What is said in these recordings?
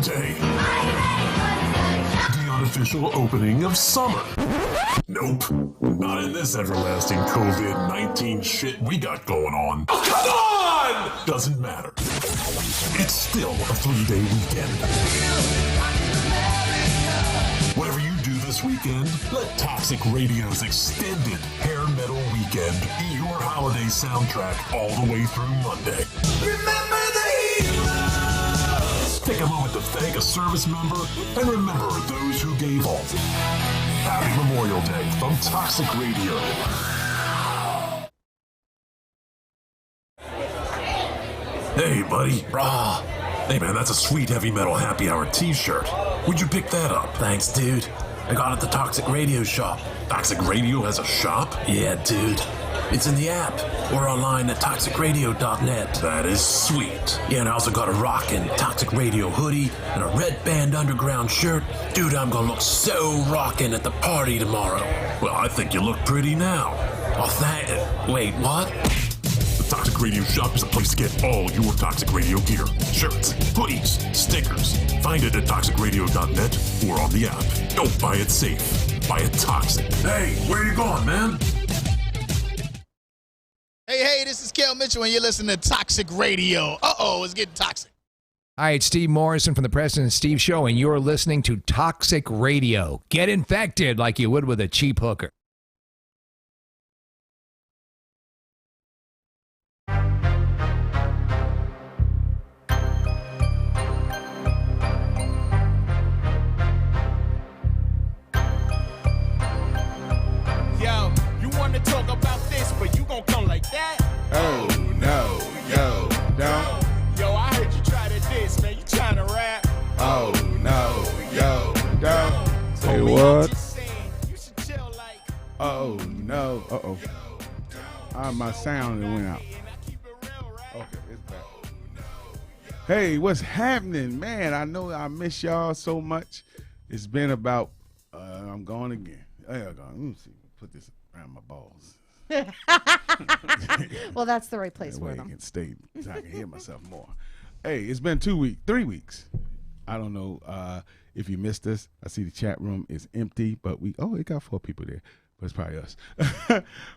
Day. The unofficial opening of summer. Nope, not in this everlasting COVID-19 shit we got going on. Oh, come on! Doesn't matter. It's still a 3-day weekend. Whatever you do this weekend, let Toxic Radio's extended hair metal weekend be your holiday soundtrack all the way through Monday. Remember the heroes! Take a moment to thank a service member and remember those who gave all. Happy Memorial Day from Toxic Radio. Hey, buddy. Rah. Hey, man, that's a sweet heavy metal happy hour t-shirt. Where'd you pick that up? Thanks, dude. I got it at the Toxic Radio shop. Toxic Radio has a shop? Yeah, dude. It's in the app or online at toxicradio.net. That is sweet. Yeah, and I also got a rockin' Toxic Radio hoodie and a Red Band Underground shirt. Dude, I'm gonna look so rockin' at the party tomorrow. Well, I think you look pretty now. Oh, wait, what? The Toxic Radio shop is a place to get all your Toxic Radio gear. Shirts, hoodies, stickers. Find it at toxicradio.net or on the app. Don't buy it safe. Buy it toxic. Hey, where you going, man? Hey, this is Kel Mitchell, and you're listening to Toxic Radio. Uh-oh, it's getting toxic. Hi, it's Steve Morrison from the President Steve Show, and you're listening to Toxic Radio. Get infected like you would with a cheap hooker. Yo, you want to talk about this, but you gon' come like that? Oh, no, yo, don't. Yo, I heard you try to diss, man. You trying to rap? Oh, no, yo, don't. Say Homie, I'm what? just saying, you should chill like. Oh, no. Uh-oh. My sound went out. Okay, it's back. Hey, what's happening? Man, I know I miss y'all so much. It's been about, I'm going again. Let me see. Put this around my balls. Well, that's the right place That for way I them. can stay, so I can hear myself more. Hey, it's been 2 weeks. I don't know if you missed us. I see the chat room is empty, but it got 4 people there. But it's probably us.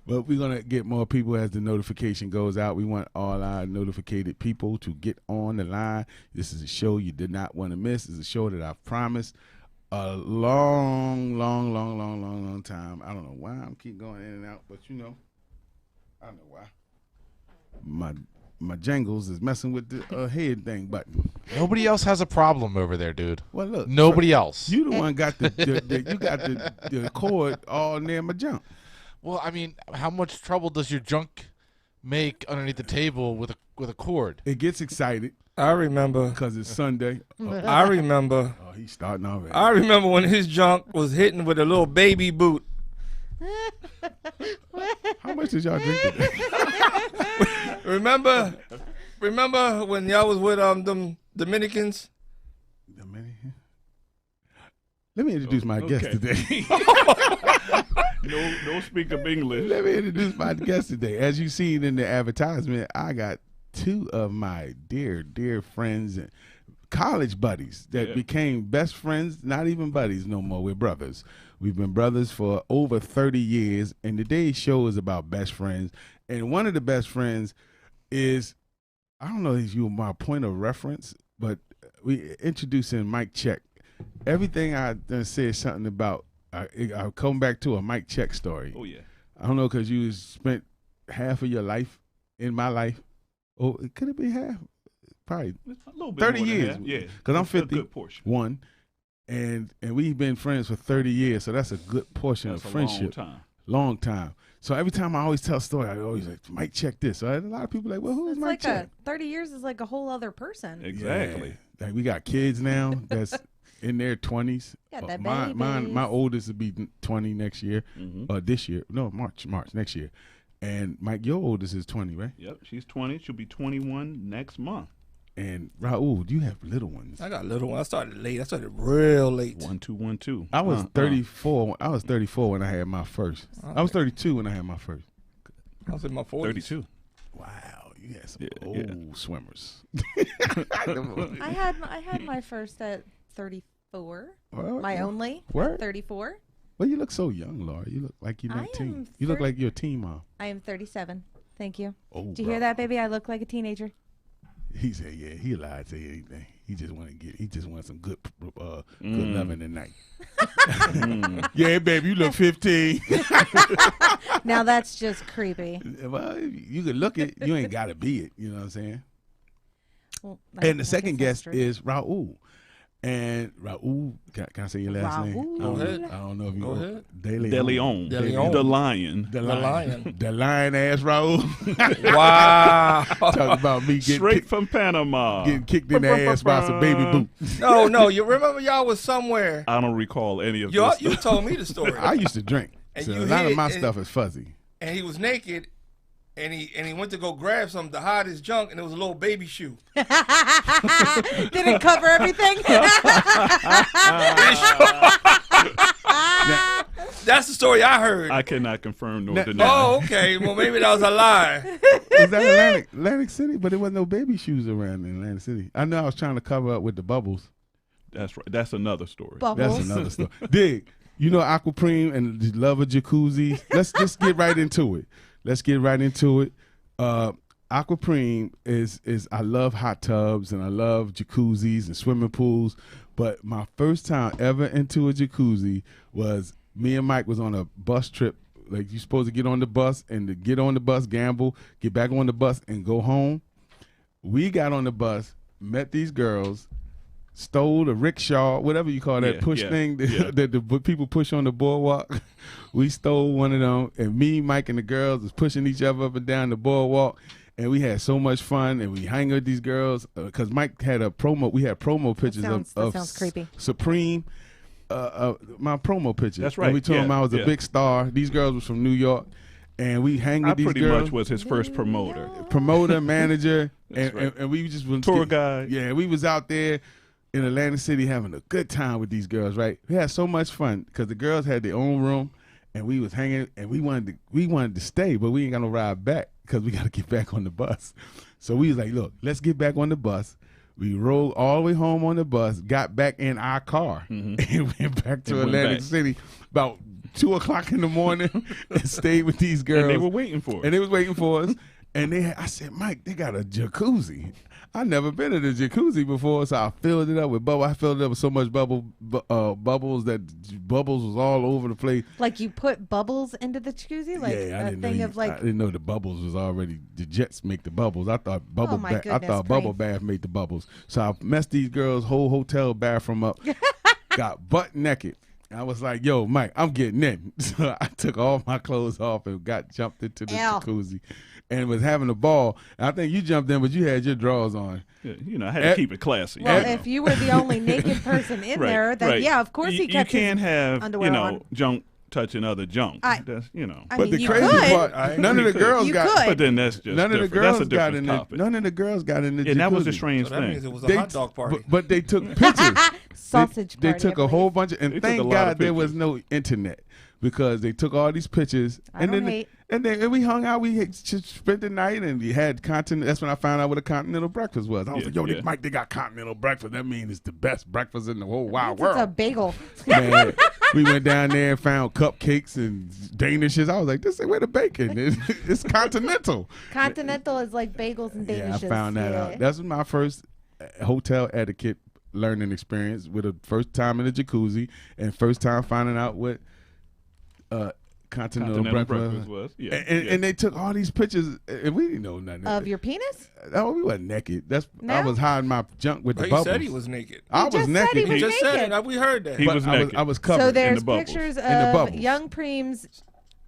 But we're going to get more people as the notification goes out. We want all our notificated people to get on the line. This is a show you did not want to miss. It's a show that I've promised a long time. I don't know why I'm keep going in and out, but I know why. My jangles is messing with the head thing button. Nobody else has a problem over there, dude. Well, look, Nobody else. You the one got you got the cord all near my junk. Well, I mean, how much trouble does your junk make underneath the table with a cord? It gets excited. I remember. Because it's Sunday. I remember. Oh, he's starting already. I remember when his junk was hitting with a little baby boot. How much did y'all drink today? Remember when y'all was with them Dominicans? Dominican? Let me introduce my guest today. No speak of English. Let me introduce my guest today. As you seen in the advertisement, I got 2 of my dear friends and college buddies that became best friends, not even buddies no more. We're brothers. We've been brothers for over 30 years, and today's show is about best friends. And one of the best friends is, I don't know if you my point of reference, but we introducing Mike Check. Everything I done said something about, I'll come back to a Mike Check story. Oh, yeah. I don't know, because you spent half of your life in my life. Oh, could it be half? Probably A little bit 30 more than years. half. Yeah. Because I'm A 50. good portion. One. And we've been friends for 30 years, so that's a good portion That's of a friendship. Long time. So every time I always tell a story, I always like, Mike, check this. So a lot of people like, well, who's It's Mike like Check? 30 years is like a whole other person. Exactly. Yeah. Like we got kids now that's in their 20s. Got that My oldest will be 20 next year. This year. No, March next year. And Mike, your oldest is 20, right? Yep, she's 20. She'll be 21 next month. And Raul, you have little ones. I got little ones. I started late. I started real late. 1, 2, 1, 2. I was 34. I was 34 when I had my first. I was 32 when I had my first. I was in my 40s. 32. Wow, You had some old swimmers. I had my first at 34. My only at 34. Well, you look so young, Laura. You look like you're 19. You look like you're a teen mom. I am 37. Thank you. Oh, Did you hear that, baby? I look like a teenager. He said, "Yeah, he lied to say anything. He just want some good loving tonight." Yeah, baby, you look 15. Now that's just creepy. Well, you can look it. You ain't got to be it. You know what I'm saying? Well, And the second guest is Raul. And Raul, can I say your last name? Go ahead. I don't know if you Go ahead. De Leon. Leon. The Lion. The lion. The lion ass Raul. Wow. Talk about me getting Straight from Panama. getting kicked in the ass by some baby boots. No, you remember y'all was somewhere. I don't recall any of You this. told me the story. I used to drink. And So you a lot of hid my and- stuff is fuzzy. And he was naked, and he went to go grab something to hide his junk, and it was a little baby shoe. Did it cover everything? That's the story I heard. I cannot confirm nor Now- deny. Oh, okay. Well, maybe that was a lie. Was that Atlantic City? But there wasn't no baby shoes around in Atlantic City. I know I was trying to cover up with the bubbles. That's right. That's another story. Bubbles. That's another story. Dig. You know Aquapreme and the love of jacuzzi. Let's just get right into it. Aquapreme is I love hot tubs and I love jacuzzis and swimming pools. But my first time ever into a jacuzzi was me and Mike was on a bus trip. Like you're supposed to get on the bus and to get on the bus, gamble, get back on the bus and go home. We got on the bus, met these girls, stole a rickshaw, whatever you call that thing that the people push on the boardwalk. We stole one of them, and me, Mike, and the girls was pushing each other up and down the boardwalk, and we had so much fun, and we hang with these girls because Mike had a promo. We had promo pictures that of sounds creepy. Supreme. My promo pictures. That's right. And we told him I was a yeah. big star. These girls was from New York, and we hang with I these pretty girls. much was his first promoter. Promoter, manager, That's right. and we just was Tour guide. Yeah, we was out there in Atlantic City having a good time with these girls. Right, we had so much fun because the girls had their own room, and we was hanging, and we wanted to stay, but we ain't got no ride back because we got to get back on the bus. So we was like, look, let's get back on the bus. We rode all the way home on the bus, got back in our car, and went back to Atlantic City about 2:00 in the morning and stayed with these girls. And they were waiting for us. And they was waiting for us. And I said, Mike, they got a jacuzzi. I never been in a jacuzzi before, so I filled it up with bubble. I filled it up with so much bubbles that bubbles was all over the place. Like you put bubbles into the jacuzzi? Like I a thing of like. I didn't know the bubbles was already. The jets make the bubbles. I thought bubble. my I thought bubble bath made the bubbles. So I messed these girls' whole hotel bathroom up. Got butt naked. I was like, "Yo, Mike, I'm getting in." So I took all my clothes off and jumped into the jacuzzi, and was having a ball. And I think you jumped in, but you had your drawers on. Yeah, you know, I had to keep it classy. Well, if you were the only naked person in there, then yeah, of course he kept You can't his have underwear on. junk touching other junk. That's I But mean, the you crazy could. part, none of the girls got. But then that's just None of the different. girls That's a got different in topic. None of the girls got in the jacuzzi. And that was the strange So that thing. means it was a hot dog party. But they took pictures. Sausage They party, took I a whole believe. bunch of, They and took a thank lot God of there was pictures. no internet because they took all these pictures. I don't hate. And then we hung out. We just spent the night, and we had continental. That's when I found out what a continental breakfast was. I was like, "Yo, Mike, they got continental breakfast. That means it's the best breakfast in the whole wide world." It's a bagel. Man, we went down there and found cupcakes and danishes. I was like, "This is where the bacon is. It's continental." Continental is like bagels and danishes. Yeah, I found that out. That was my first hotel etiquette learning experience with a first time in a jacuzzi and first time finding out what continental breakfast was. Yeah, and they took all these pictures and we didn't know nothing Of your penis? Oh, we wasn't naked. I No? was hiding my junk with Well, the he bubbles. said he was naked. I just was said naked. he was He just naked. said it. We heard that. He But was I naked. I was covered So in there's the bubbles. pictures in the of bubbles. young preems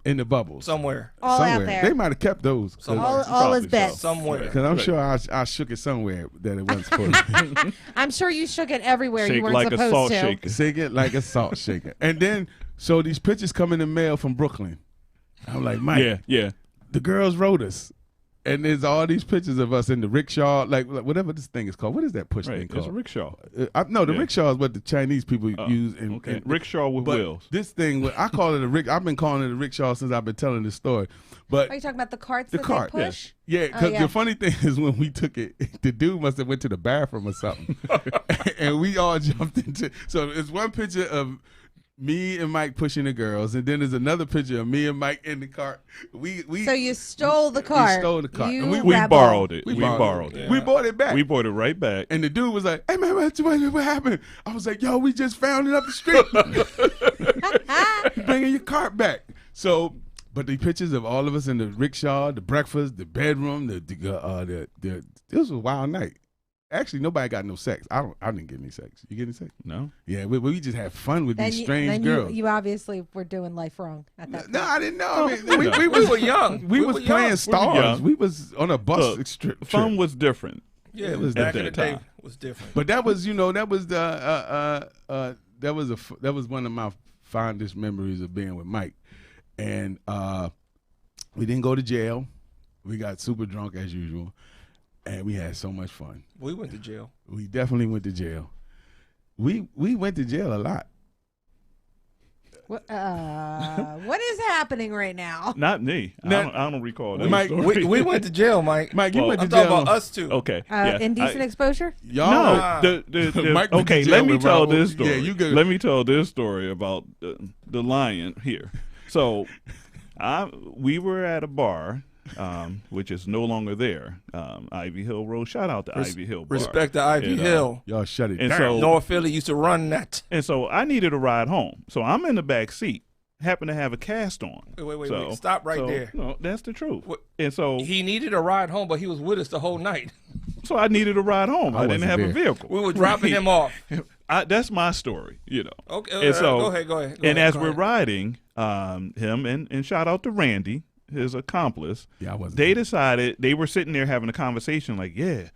in the bubbles Somewhere. all out somewhere. there. They might have kept those. Somewhere. all his Probably bets. Somewhere. Because I'm sure I shook it somewhere that it wasn't supposed to. I'm sure you shook it everywhere you Shake weren't like a supposed salt to. shaker. Shake it like a salt shaker. And then, so these pictures come in the mail from Brooklyn. I'm like, Mike, Yeah. the girls wrote us. And there's all these pictures of us in the rickshaw, like whatever this thing is called. What is that push thing called? It's a rickshaw. No, the rickshaw is what the Chinese people use. Okay. Rickshaw with wheels. This thing, I call it a rickshaw. I've been calling it a rickshaw since I've been telling this story. But are you talking about the carts the that cart, they push? Yeah, because the funny thing is when we took it, the dude must have went to the bathroom or something. And we all jumped into. So it's one picture of me and Mike pushing the girls, and then there's another picture of me and Mike in the cart. So you stole the cart. We stole the cart. You and we borrowed it. We borrowed it. We bought it back. We bought it right back. And the dude was like, "Hey man, what happened?" I was like, "Yo, we just found it up the street. Bringing your cart back." So, but the pictures of all of us in the rickshaw, the breakfast, the bedroom, this was a wild night. Actually, nobody got no sex. I didn't get any sex. You get any sex? No. Yeah, we just had fun with these strange girls. You obviously were doing life wrong at that point. No, I didn't know. I mean, we were young. We was playing stars. We was on a bus trip. Fun was different. Yeah, it was back in the day. It was different. But that was, that was one of my fondest memories of being with Mike. And we didn't go to jail. We got super drunk as usual. And we had so much fun. We went to jail. We definitely went to jail. We went to jail a lot. What is happening right now? Not me. I don't recall that. Mike, we went to jail, Mike. Mike, you went to I'm jail. talking about us two. Okay. Indecent exposure? Y'all. No. Mike Okay, let me tell this story. Yeah, you good. Let me tell this story about the lion here. So, we were at a bar. Which is no longer there. Ivy Hill Road. Shout out to Ivy Hill Bar. Respect to Ivy Hill. Y'all shut it down. So, North Philly used to run that. And so I needed a ride home. So I'm in the back seat. Happen to have a cast on. Wait. Stop right there. No, that's the truth. And so he needed a ride home, but he was with us the whole night. So I needed a ride home. I didn't have a vehicle. We were dropping him off. That's my story, Okay, and so, go ahead. As we're riding, him and shout out to Randy, his accomplice. Yeah, I wasn't. They decided, they were sitting there having a conversation like, I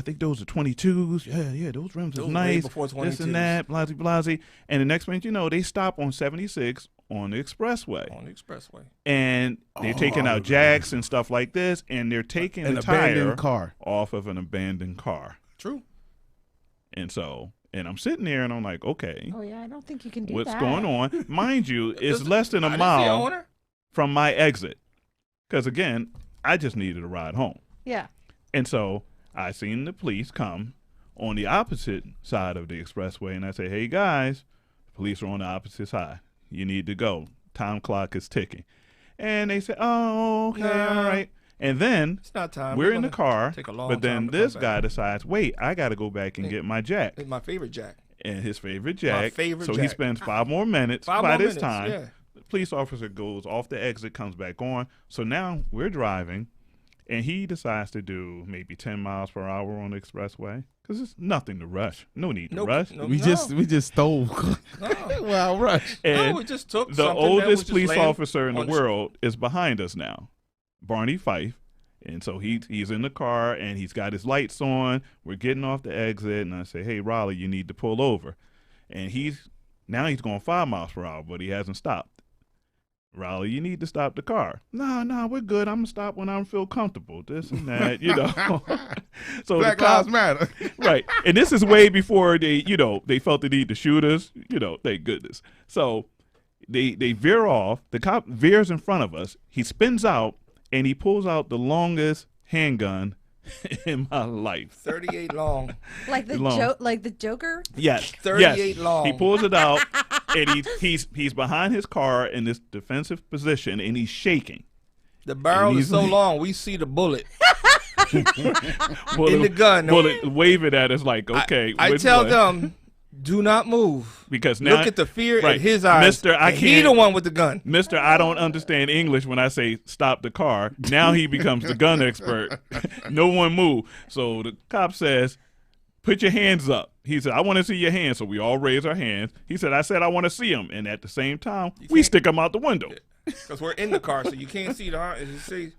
think those are 22s. Yeah, those rims are nice. Before 22s. This and that, blasey. And the next minute, they stop on 76 on the expressway. And they're taking out jacks and stuff like this, and they're taking the tire off of an abandoned car. True. And so, and I'm sitting there and I'm like, okay. Oh, yeah, I don't think you can do what's that. going on? Mind you, it's less than a mile from my exit. Because, again, I just needed a ride home. Yeah. And so I seen the police come on the opposite side of the expressway, and I say, hey, guys, the police are on the opposite side. You need to go. Time clock is ticking. And they said, oh, okay, all right. And then it's not time. We're in the car, but then this guy decides, wait, I got to go back and get my jack. It's my favorite jack. And his favorite jack. So he spends 5 more minutes. By this time, yeah. the police officer goes off the exit, comes back on. So now we're driving, and he decides to do maybe 10 miles per hour on the expressway. Because it's nothing to rush. No need to rush. We just stole. Well, rush. And we just took the oldest police officer in the world is behind us now, Barney Fife. And so he's in the car, and he's got his lights on. We're getting off the exit, and I say, hey, Raleigh, you need to pull over. And he's going 5 miles per hour, but he hasn't stopped. Raleigh, you need to stop the car. No, we're good. I'm going to stop when I feel comfortable, this and that, So Black Lives Matter. Right. And this is way before they felt the need to shoot us, thank goodness. So they veer off. The cop veers in front of us. He spins out, and he pulls out the longest handgun in my life. 38 long. Like the Joker? Yes. 38 long. He pulls it out, and he's behind his car in this defensive position, and he's shaking. The barrel is so long, we see the bullet. In the gun. Bullet waving at us like, okay. I tell them, do not move. Because now, look at the fear in his eyes. He's the one with the gun. Mr. I don't understand English when I say stop the car. Now he becomes the gun expert. No one move. So the cop says, put your hands up. He said, I want to see your hands. So we all raise our hands. He said, I want to see them. And at the same time, we stick them out the window. Because we're in the car, so you can't see the arm. As you say,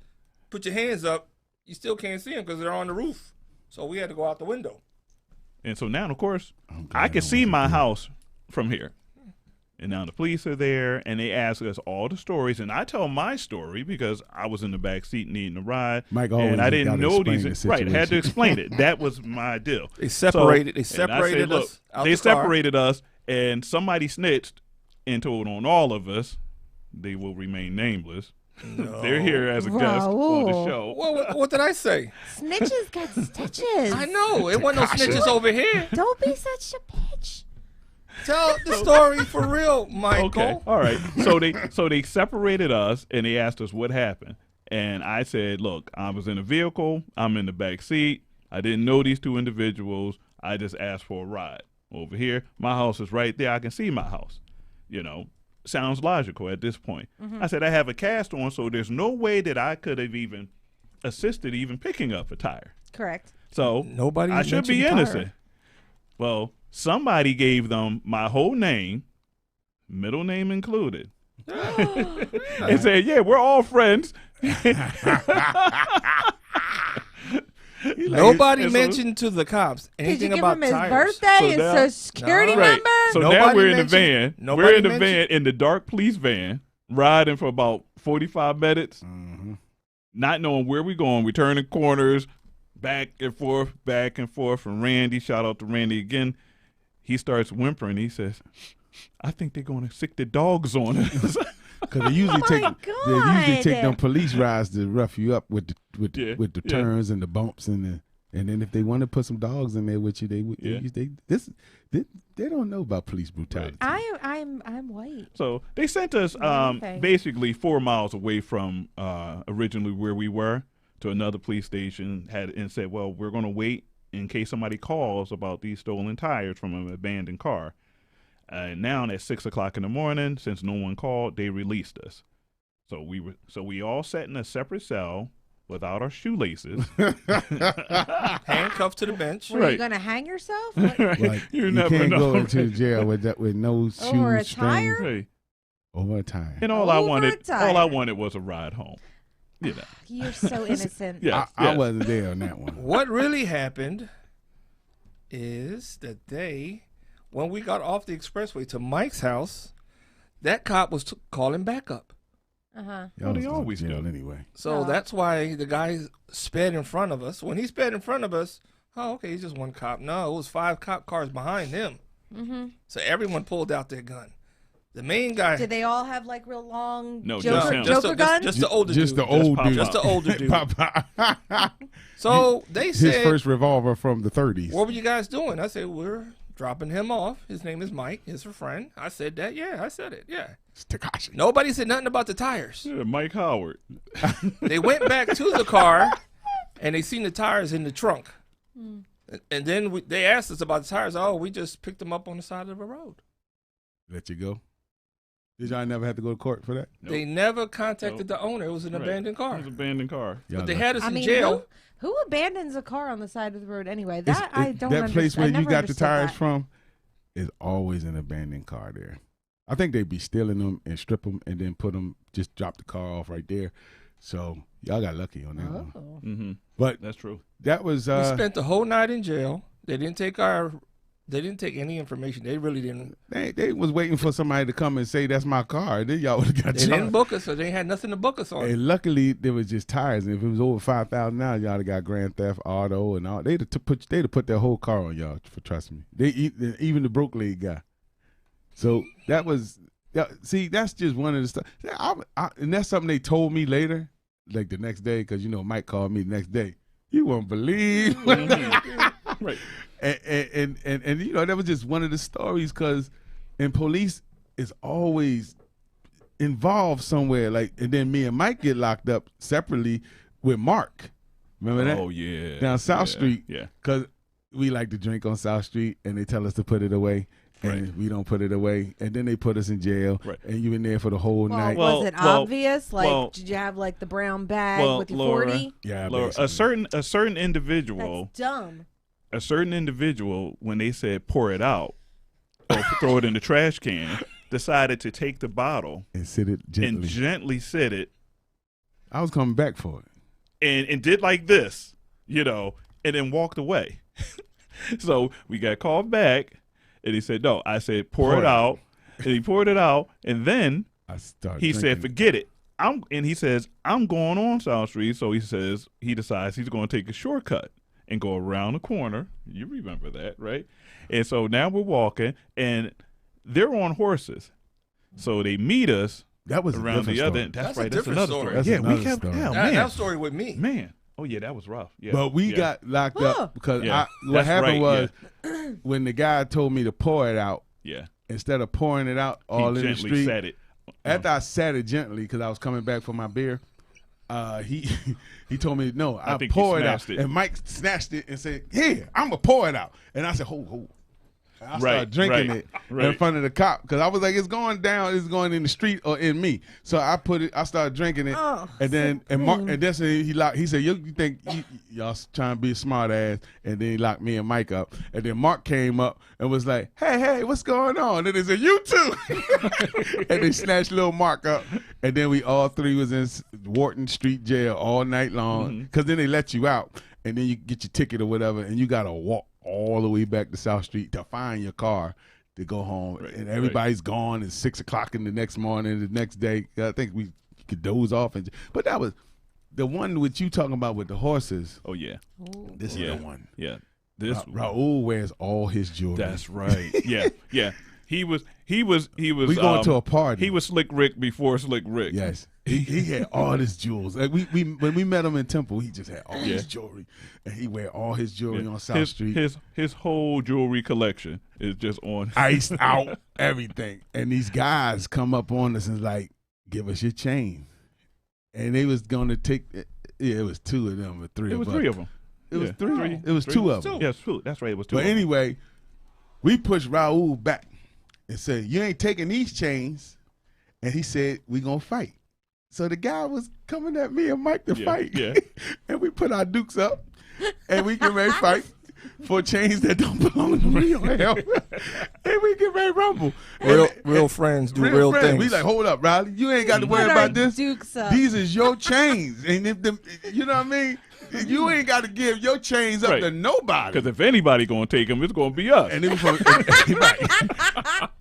put your hands up, you still can't see them because they're on the roof. So we had to go out the window. And so now, of course, I can see my house from here. And now the police are there, and they ask us all the stories, and I tell my story because I was in the back seat needing a ride, Mike and I didn't know these. Right, I had to situation. explain it. That was my deal. They separated. They And I said, separated look, us. Out they the car. separated us, and somebody snitched and told on all of us. They will remain nameless. No. They're here as a guest on the show. What did I say? Snitches got stitches. I know. It wasn't no snitches over here. Don't be such a bitch. Tell the story for real, Michael. Okay, all right. So they separated us, and they asked us what happened. And I said, look, I was in a vehicle. I'm in the back seat. I didn't know these two individuals. I just asked for a ride. Over here, my house is right there. I can see my house. You know, sounds logical at this point. I said, I have a cast on, so there's no way that I could have even assisted even picking up a tire. Correct. So Nobody I should be mentioned innocent. tire. Well, somebody gave them my whole name, middle name included, and said, yeah, we're all friends. Nobody And so- mentioned to the cops Did you anything give about him his tires. birthday, So his now- social security No. Right. number? So now Nobody we're in the mentioned- van. nobody We're in the mentioned- van, in the dark police van, riding for about 45 minutes, not knowing where we're going. We're turning corners, back and forth. And Randy, shout out to Randy again. He starts whimpering. He says, I think they're going to sick the dogs on us. Because they usually Oh take my them God. police rides to rough you up with the Yeah, yeah. turns and the bumps and then if they want to put some dogs in there with you, they don't know about police brutality. I'm white. So they sent us Okay. basically 4 miles away from originally where we were to another police station and said, well, we're going to wait in case somebody calls about these stolen tires from an abandoned car. And now at 6 o'clock in the morning, since no one called, they released us. So we all sat in a separate cell without our shoelaces. Handcuffed to the bench. Were you going to hang yourself? What? Like, You you never can't know. go into jail with no shoes, Over a strings, tire? Hey, over a tire. and all I Over wanted, a tire. all I wanted was a ride home. You know. You're so innocent. Yes, I yes. wasn't there on that one. What really happened is that when we got off the expressway to Mike's house, that cop was calling backup. Uh-huh. Y'all they was going to always jail do. anyway. So Oh. that's why the guy sped in front of us. When he sped in front of us, oh, okay, he's just one cop. No, it was 5 cop cars behind him. Mm-hmm. So everyone pulled out their gun. The main guy. Did they all have like real long No, just Joker, him. Joker guns? Just the older Just dude. the old Pop dude. Just the older dude. Pop- So they His said, first revolver from the 30s. what were you guys doing? I said, we're dropping him off. His name is Mike. He's a friend. I said that. Yeah, I said it. Yeah. It's Tekashi. Nobody said nothing about the tires. Yeah, Mike Howard. They went back to the car, and they seen the tires in the trunk. And then they asked us about the tires. Oh, we just picked them up on the side of the road. Let you go. Did y'all never have to go to court for that? Nope. They never contacted Nope. the owner. It was an Right. abandoned car. It was an abandoned car. Y'all But they know. had us I in mean, jail. who abandons a car on the side of the road anyway? It's- That I don't that place understand. I where you never got the understood tires that. from is always an abandoned car there. I think they be stealing them and strip them and then put them, just drop the car off right there. So y'all got lucky on that one. Oh. Mm-hmm. But That's true. that was We spent the whole night in jail. They didn't take any information. They really didn't. they was waiting for somebody to come and say that's my car. Then y'all would have got They didn't charged. book us, so they had nothing to book us on. And luckily there was just tires, and if it was over $5,000, y'all have got grand theft, auto, and all. They'd have put their whole car on y'all. For trust me, even the broke leg guy. So that was, see, that's just one of the stuff. And that's something they told me later, like the next day, because Mike called me the next day. You won't believe. Right. And that was just one of the stories, because in police is always involved somewhere, and then me and Mike get locked up separately with Mark. Remember that? Oh, yeah. Down South Street. Yeah. Because we like to drink on South Street, and they tell us to put it away, and we don't put it away, and then they put us in jail, Right. and you in there for the whole Well, night. was it obvious? Like, did you have like the brown bag with your Laura, 40? Yeah, Laura, a certain individual, That's dumb. a certain individual, when they said pour it out or throw it in the trash can, decided to take the bottle and sit it gently. and gently sit it. I was coming back for it. And did like this, and then walked away. So we got called back, and he said, no. I said, pour it out. And he poured it out, and then he said, "Forget it." He says, "I'm going on South Street." So he decides he's going to take a shortcut and go around the corner. You remember that, right? And so now we're walking, and they're on horses. So they meet us. That was around the other end. That's right. That's another story. That's we kept. Story. That story with me, man. Oh yeah, that was rough. Yeah, but we got locked up because what happened was when the guy told me to pour it out. Yeah. Instead of pouring it out all in the street, sat it. After I sat it gently because I was coming back for my beer, he told me no. I pour it out, and Mike snatched it and said, "Here, I'm gonna pour it out." And I said, "Hold." I started drinking it in front of the cop because I was like, "It's going down. It's going in the street or in me." So I started drinking it, and then Mark, and then he said, "You think y'all trying to be a smart ass?" And then he locked me and Mike up, and then Mark came up and was like, "Hey, what's going on?" And they said, "You too," and they snatched little Mark up, and then we all three was in Wharton Street Jail all night long because then they let you out, and then you get your ticket or whatever, and you gotta walk all the way back to South Street to find your car to go home, and everybody's gone. It's 6 o'clock in the next morning. The next day, I think we could doze off. But that was the one with you talking about with the horses. Oh yeah, this is the one. Yeah, this Raul wears all his jewelry. That's right. Yeah. He was. We going to a party. He was Slick Rick before Slick Rick. Yes, he had all his jewels. Like when we met him in Temple, he just had all his jewelry, and he wear all his jewelry on South Street. His whole jewelry collection is just on iced out, everything. And these guys come up on us and like, "Give us your chain," and they was going to take. It was two of them or three. It was three of them. It was three. It was two of them. Yes, two. That's right. It was two. But anyway, we pushed Raul back and said, "You ain't taking these chains," and he said, "We gonna fight." So the guy was coming at me and Mike to fight, and we put our dukes up, and we get ready to fight for chains that don't belong to real hell, and we get ready to rumble. Real friends do real things. We like, "Hold up, Riley, you ain't got to worry about this. These is your chains, and if you know what I mean." You ain't got to give your chains up to nobody. Because if anybody gonna take them, it's gonna be us. And it was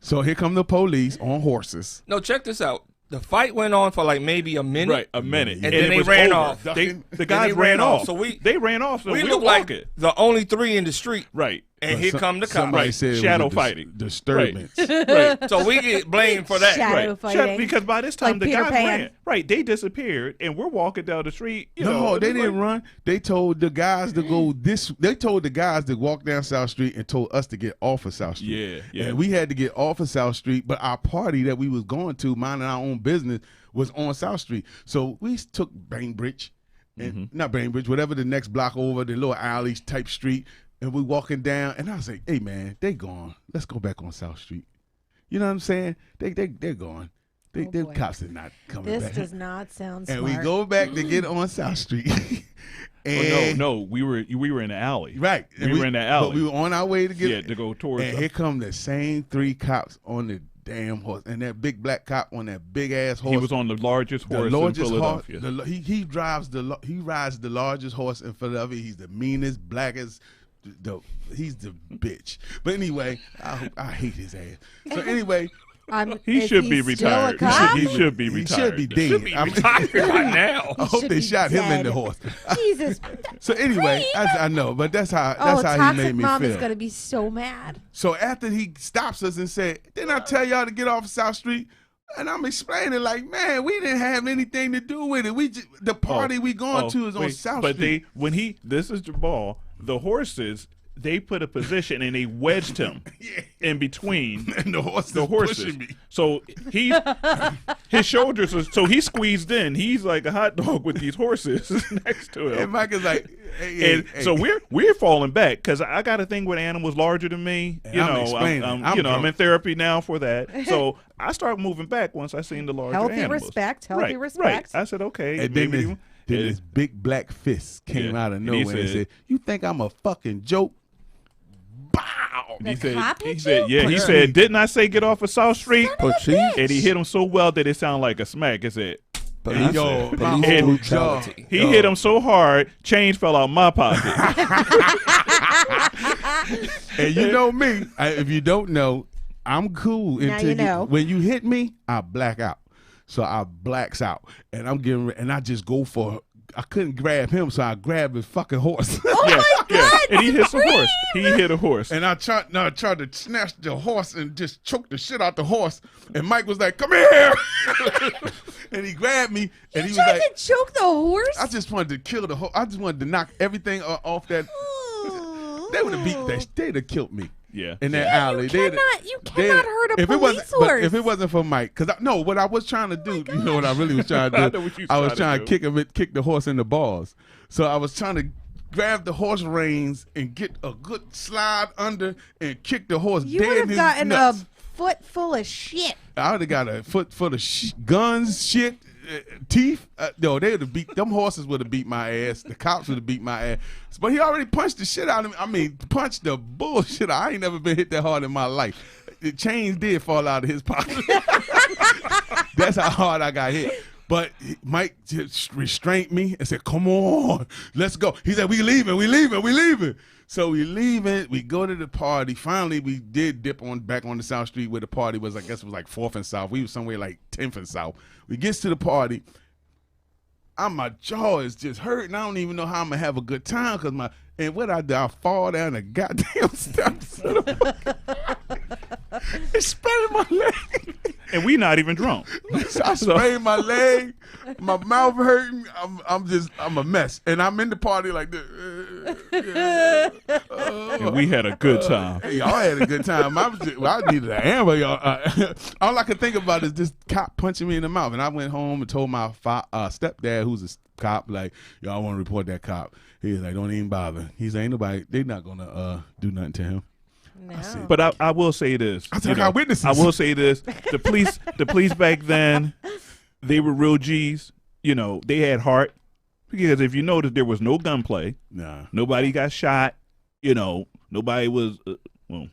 So here come the police on horses. No, check this out. The fight went on for like maybe a minute. Right, a minute. And then they ran off. The guys ran off. So they ran off. So we looked like the only three in the street. Right. And here come the cops. Somebody said shadow fighting. Disturbance. Right. So we get blamed for that. Shadow fighting. Because by this time like the Peter guys Pan. ran. Right. They disappeared, and we're walking down the street. No, they didn't run. They told the guys to go this. They told the guys to walk down South Street and told us to get off of South Street. Yeah. And we had to get off of South Street, but our party that we was going to, minding our own business, was on South Street. So we took Bainbridge, and not Bainbridge, whatever the next block over, the little alleys type street. And we walking down, and I was like, "Hey man, they gone. Let's go back on South Street." You know what I'm saying? They're gone. The cops are not coming back. This does not sound smart. And we go back to get on South Street. And no, we were in the alley. Right. We were in the alley. But we were on our way to get to go towards. And here come the same three cops on the damn horse, and that big black cop on that big ass horse. He was on the largest horse in Philadelphia. He rides the largest horse in Philadelphia. He's the meanest, blackest. He's the bitch. But anyway, I hate his ass. So anyway, he should be retired. He should be retired. He should be dead. He should be retired right now. I hope they shot him in the horse. Jesus. So anyway, I know, but that's how he made me Mom feel. is gonna be so mad. So after he stops us and said, "Didn't I tell y'all to get off South Street?" And I'm explaining like, "Man, we didn't have anything to do with it. The party we going to is on South Street." But this is the ball. The horses, they put a position and they wedged him in between and the horses. Pushing me. So his shoulders are, so he squeezed in. He's like a hot dog with these horses next to him. And Mike is like, hey. So we're falling back because I got a thing with animals larger than me. I'm in therapy now for that. So I start moving back once I seen the larger healthy animals. Healthy right, respect. Right. I said, okay. And then this big black fist came out of nowhere and said, "You think I'm a fucking joke?" Bow. He said, He said, "Didn't I say get off of South Street?" And he hit him so well that it sounded like a smack. It said, he hit him so hard, change fell out my pocket. And you know me, if you don't know, I'm cool Now until you know. when you hit me, I black out. So I blacks out, and I'm getting, and I just go for. I couldn't grab him, so I grabbed his fucking horse. Oh my God! And he hits a horse. He hit a horse. And I tried to snatch the horse and just choke the shit out the horse. And Mike was like, "Come here!" And he grabbed me, and he was tried like, to choke the horse. "I just wanted to kill the horse. I just wanted to knock everything off that." They would have beat that. They'd have killed me. Yeah. In that alley. You cannot hurt a police horse. But if it wasn't for Mike, because no, what I was trying to do, you know what I really was trying to do? I was trying to kick the horse in the balls. So I was trying to grab the horse reins and get a good slide under and kick the horse You dead would in have his gotten nuts. a foot full of shit. I would have got a foot full of guns, shit, teeth. No, they would have beat them horses. Would have beat my ass. The cops would have beat my ass. But he already punched the shit out of me. I mean, punched the bullshit. I ain't never been hit that hard in my life. The chains did fall out of his pocket. That's how hard I got hit. But Mike just restrained me and said, "Come on, let's go." He said, "We leaving." So we leaving. We go to the party. Finally, we did dip back on the South Street where the party was. I guess it was like 4th and South. We was somewhere like 10th and South. We gets to the party. My jaw is just hurting. I don't even know how I'm gonna have a good time because and what I do, I fall down the goddamn steps. It's spraining my leg. And we not even drunk. I sprained my leg. My mouth hurting. I'm a mess. And I'm in the party like this. And we had a good time. Y'all had a good time. I needed an amber, y'all. All I could think about is this cop punching me in the mouth. And I went home and told my stepdad, who's a cop, like, "Yo, I want to report that cop." He was like, "Don't even bother." He's like, "Ain't nobody, they not going to do nothing to him." No. But I will say this. I got witnesses. I will say this. The police back then, they were real G's. You know, they had heart. Because if you notice, there was no gunplay. Nah. Nobody got shot. You know, nobody was,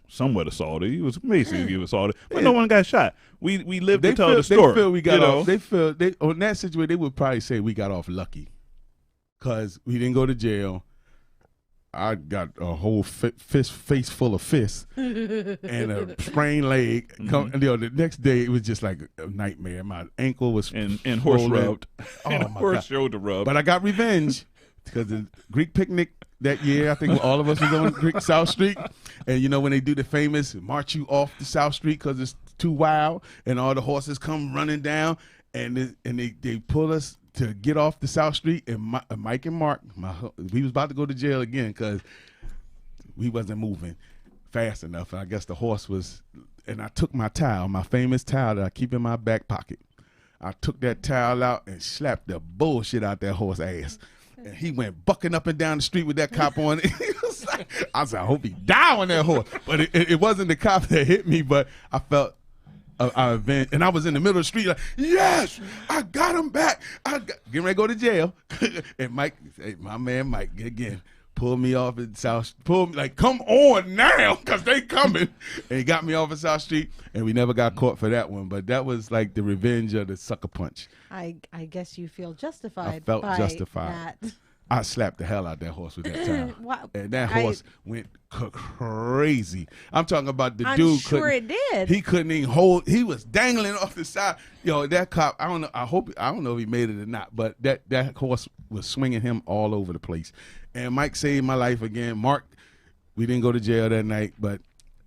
somewhat assaulted. He was basically assaulted. But no one got shot. We lived to tell the story. They feel we got off. They feel, on that situation, they would probably say we got off lucky. Because we didn't go to jail. I got a whole face full of fists and a sprained leg. The next day it was just like a nightmare. My ankle was and horse rubbed. Oh and my horse God. shoulder rub. But I got revenge because the Greek picnic that year, I think all of us was on Greek South Street, and you know when they do the famous march you off the South Street because it's too wild, and all the horses come running down, and they pull us to get off the South Street, and Mike and Mark, we was about to go to jail again because we wasn't moving fast enough. And I guess the horse was, and I took my towel, my famous towel that I keep in my back pocket. I took that towel out and slapped the bullshit out that horse ass. And he went bucking up and down the street with that cop on it. I was like, I hope he die on that horse. But it wasn't the cop that hit me, but I felt and I was in the middle of the street like, yes, I got him back. Getting ready to go to jail. And Mike, my man Mike, again, pulled me off at South, pulled me like, come on now, because they coming. And he got me off at South Street, and we never got caught for that one. But that was like the revenge of the sucker punch. I guess you feel justified. I felt by justified. That. I slapped the hell out that horse with that towel. Wow. And that horse went crazy. I'm talking about the I'm dude. sure it did. He couldn't even hold. He was dangling off the side. Yo, that cop. I don't know. I don't know if he made it or not. But that horse was swinging him all over the place. And Mike saved my life again. Mark, we didn't go to jail that night, but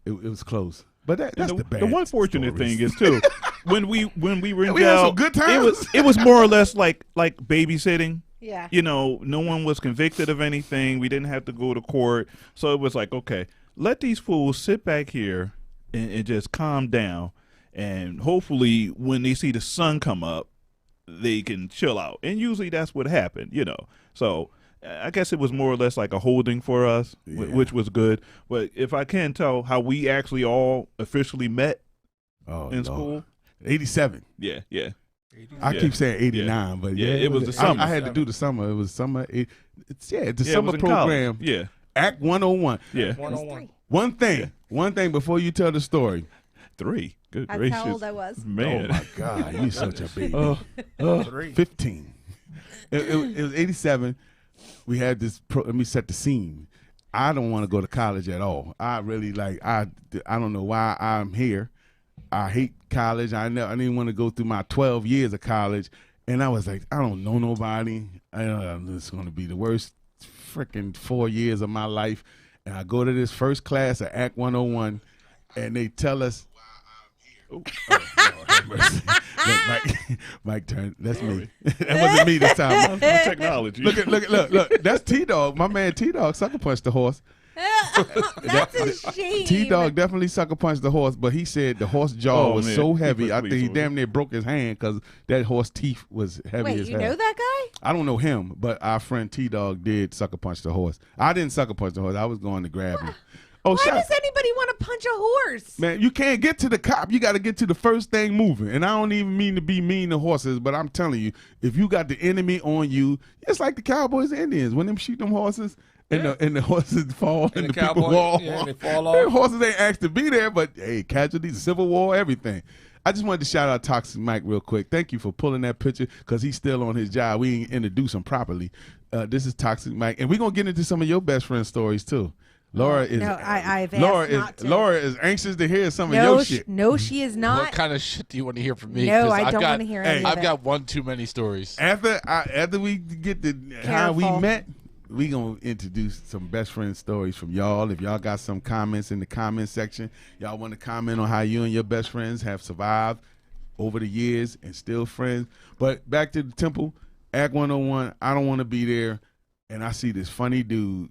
it was close. But that's the bad. The one fortunate thing is too, when we were in we jail, had some good times. it was more or less like babysitting. Yeah. You know, no one was convicted of anything. We didn't have to go to court. So it was like, okay, let these fools sit back here and just calm down. And hopefully when they see the sun come up, they can chill out. And usually that's what happened, you know. So I guess it was more or less like a holding for us, which was good. But if I can tell how we actually all officially met in school. 87. Yeah. I keep saying 89, but it was the summer. I had to do the summer. It was summer. The summer it was in program. college. Yeah. Act 101. Yeah. 101. One thing before you tell the story. 3. Good That's gracious. how old I was. Man. Oh my God, you such a baby. 15. It was 87. We had this. Let me set the scene. I don't want to go to college at all. I really I don't know why I'm here. I hate college. I didn't want to go through my 12 years of college. And I was like, I don't know nobody. It's going to be the worst freaking 4 years of my life. And I go to this first class of Act 101, and they tell us, Look, Mike turn. That's me. That wasn't me this time. Technology. Look. That's T-Dog. My man T-Dog sucker punched the horse. That's a shame. T-Dog definitely sucker punched the horse, but he said the horse jaw was so heavy. I think he damn near broke his hand because that horse teeth was heavy as hell. Wait, you know that guy? I don't know him, but our friend T-Dog did sucker punch the horse. I didn't sucker punch the horse. I was going to grab him. Why does anybody want to punch a horse? Man, you can't get to the cop. You got to get to the first thing moving. And I don't even mean to be mean to horses, but I'm telling you, if you got the enemy on you, it's like the Cowboys and Indians. When them shoot them horses and the horses fall and the people fall. Yeah, and they fall off. Horses ain't asked to be there, but hey, casualties, Civil War, everything. I just wanted to shout out Toxic Mike real quick. Thank you for pulling that picture because he's still on his job. We ain't introduced him properly. This is Toxic Mike. And we're going to get into some of your best friend stories too. Laura is Laura is anxious to hear some of your shit. No, she is not. What kind of shit do you want to hear from me? No, I don't want to hear any of I've got one too many stories. After we get to how we met, we gonna introduce some best friend stories from y'all. If y'all got some comments in the comment section, y'all want to comment on how you and your best friends have survived over the years and still friends. But back to the temple, Act 101. I don't want to be there, and I see this funny dude.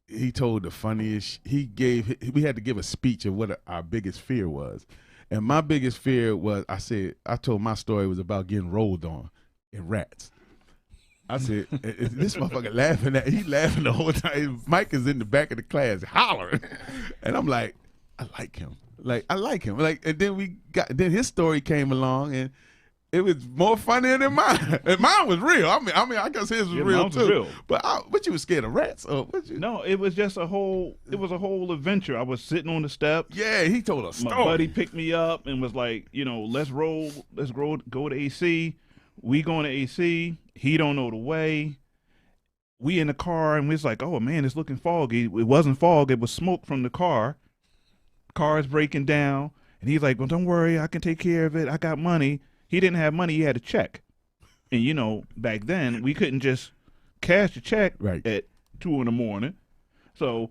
He told the funniest. We had to give a speech of what our biggest fear was, and my biggest fear was I told my story was about getting rolled on in rats. I said, this motherfucker laughing he laughing the whole time. Mike is in the back of the class hollering, and I'm like, I like him. And then his story came along and. It was more funny than mine. And mine was real. I mean, I guess his was real too. Real. But you was scared of rats? No, it was just a whole adventure. I was sitting on the steps. Yeah, he told us. My buddy picked me up and was like, let's go to AC. We going to AC. He don't know the way. We in the car and we was like, oh man, it's looking foggy. It wasn't fog. It was smoke from the car. Car is breaking down. And he's like, well, don't worry. I can take care of it. I got money. He didn't have money. He had a check. And, back then, we couldn't just cash a check at 2 a.m. So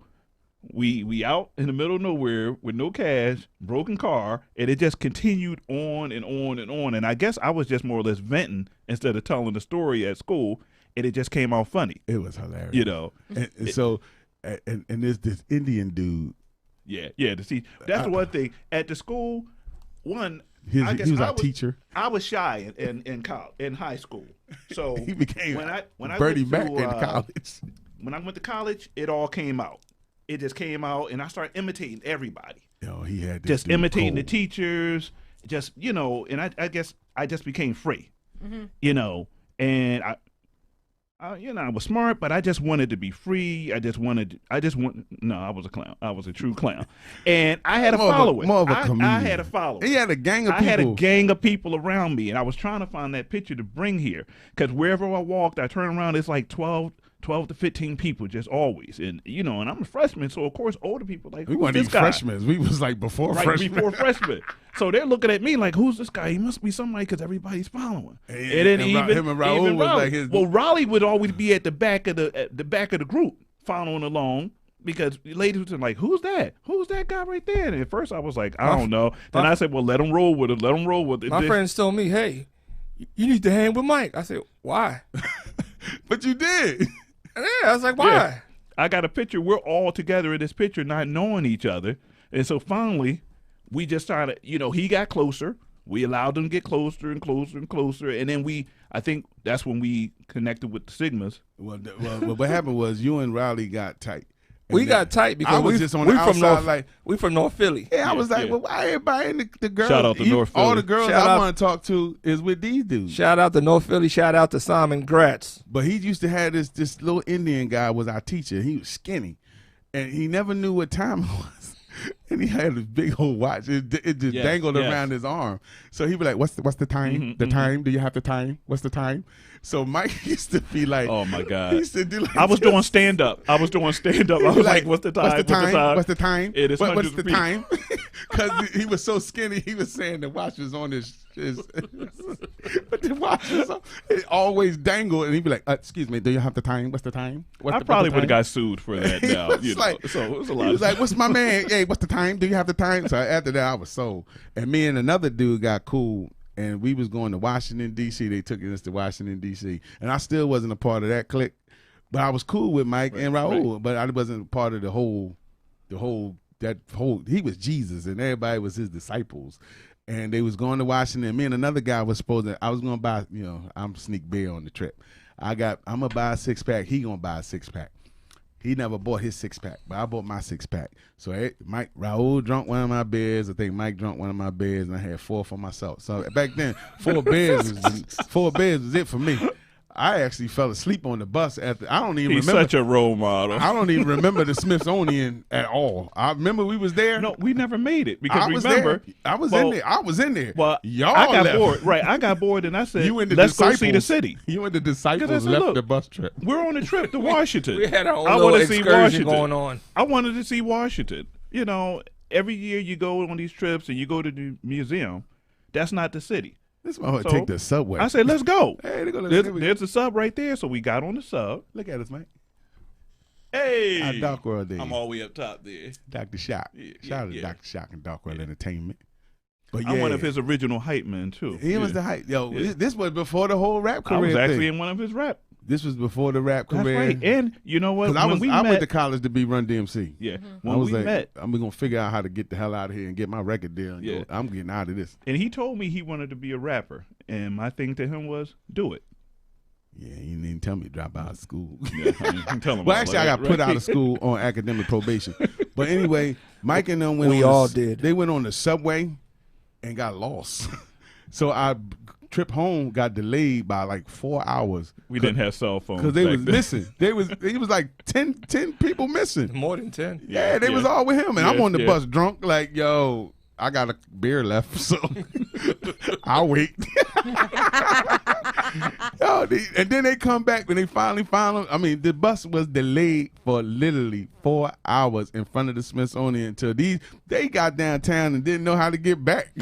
we out in the middle of nowhere with no cash, broken car, and it just continued on and on and on. And I guess I was just more or less venting instead of telling the story at school, and it just came out funny. It was hilarious. And there's this Indian dude. Yeah. See, that's one thing. At the school, he was our teacher. I was shy in high school, so he became when I Bertie went Mac to, in college. When I went to college, it all came out. It just came out, and I started imitating everybody. He had this just imitating the teachers, and I guess I just became free, and I was smart, but I just wanted to be free. I was a clown. I was a true clown. And I had a following. I had a following. He had a gang of people. I had a gang of people around me, and I was trying to find that picture to bring here. Because wherever I walked, I turned around, it's like 12 to 15 people, just always. And, and I'm a freshman, so of course, older people like, who's this guy? Freshmen. We was like before freshmen. Before freshmen. So they're looking at me like, who's this guy? He must be somebody because everybody's following. And him and Raul was like his. Well, Raleigh would always be at the back of the group following along because ladies were like, who's that? Who's that guy right there? And at first I was like, I don't know. Then I said, well, let him roll with it. My friends told me, hey, you need to hang with Mike. I said, why? But you did. Yeah, I was like, why? Yeah. I got a picture. We're all together in this picture, not knowing each other. And so finally, we just started, he got closer. We allowed them to get closer and closer and closer. And then I think that's when we connected with the Sigmas. Well, what happened was you and Riley got tight. We got tight because we from North Philly. Yeah, I was like, well, why everybody in the girls? Shout out to North Philly. All the girls I want to talk to is with these dudes. Shout out to North Philly. Shout out to Simon Gratz. But he used to have this little Indian guy was our teacher. He was skinny, and he never knew what time it was. And he had this big old watch. It just dangled around his arm. So he'd be like, what's the time? The time? Do you have the time? What's the time? So Mike used to be like, oh my God. He used to do like I was doing stand up. I was like, what's the time? What's the time? What's the time? It is what's the time? Because he was so skinny, he was saying the watch was on his but the watch was on, it always dangled, and he'd be like, excuse me, do you have the time? What's the time? I probably would have got sued for that now. You know? Like, so it was a lot. He was like, what's my man? Hey, what's the time? Do you have the time? So after that, I was sold. And me and another dude got cool, and we was going to Washington, D.C. They took us to Washington, D.C. And I still wasn't a part of that clique, but I was cool with Mike and Raul, but I wasn't part of the whole, he was Jesus, and everybody was his disciples. And they was going to Washington. Me and another guy was supposed to, I was going to buy, I'm sneak beer on the trip. I'm going to buy a 6-pack. He going to buy a 6-pack. He never bought his 6-pack, but I bought my 6-pack. So Raul drunk one of my beers. I think Mike drunk one of my beers, and I had 4 for myself. So back then, 4 beers was it for me. I actually fell asleep on the bus after. I don't even He's remember. Such a role model. I don't even remember the Smithsonian at all. I remember we was there. No, we never made it because I was remember there. I was in there. I was in there. Well, y'all I got left. bored. Right, I got bored, and I said, You and the "Let's go disciples, see the city." You and the disciples I said, left "Look, the bus trip. We're on a trip to Washington. We had our own I little wanna see excursion Washington. going on. I wanted to see Washington. Every year you go on these trips and you go to the museum. That's not the city. This motherfucker take the subway. I said, let's go. Hey, there's a sub right there. So we got on the sub. Look at us, Mike. Hey. Our Dark World days. I'm all the way up top there. Dr. Shock. Shout out to Dr. Shock and Dark World Entertainment. But I'm one of his original hype men, too. He was the hype. Yo, this was before the whole rap career I was actually thing. in one of his rap. This was before the rap career. That's right. And you know what? Because I went to college to be Run DMC. Yeah. When we met, I'm going to figure out how to get the hell out of here and get my record deal. And go, I'm getting out of this. And he told me he wanted to be a rapper. And my thing to him was, do it. Yeah, you didn't tell me to drop out of school. Yeah, I'm telling him. Well, actually, I got put out of school on academic probation. But anyway, Mike and them went They went on the subway and got lost. So our trip home got delayed by like 4 hours. We didn't have cell phones because they was missing. It was like 10 people missing. More than 10. Yeah, they was all with him, and I'm on the bus drunk. Like, yo, I got a beer left, so I'll wait. And then they come back when they finally found them. I mean, the bus was delayed for literally 4 hours in front of the Smithsonian until they got downtown and didn't know how to get back.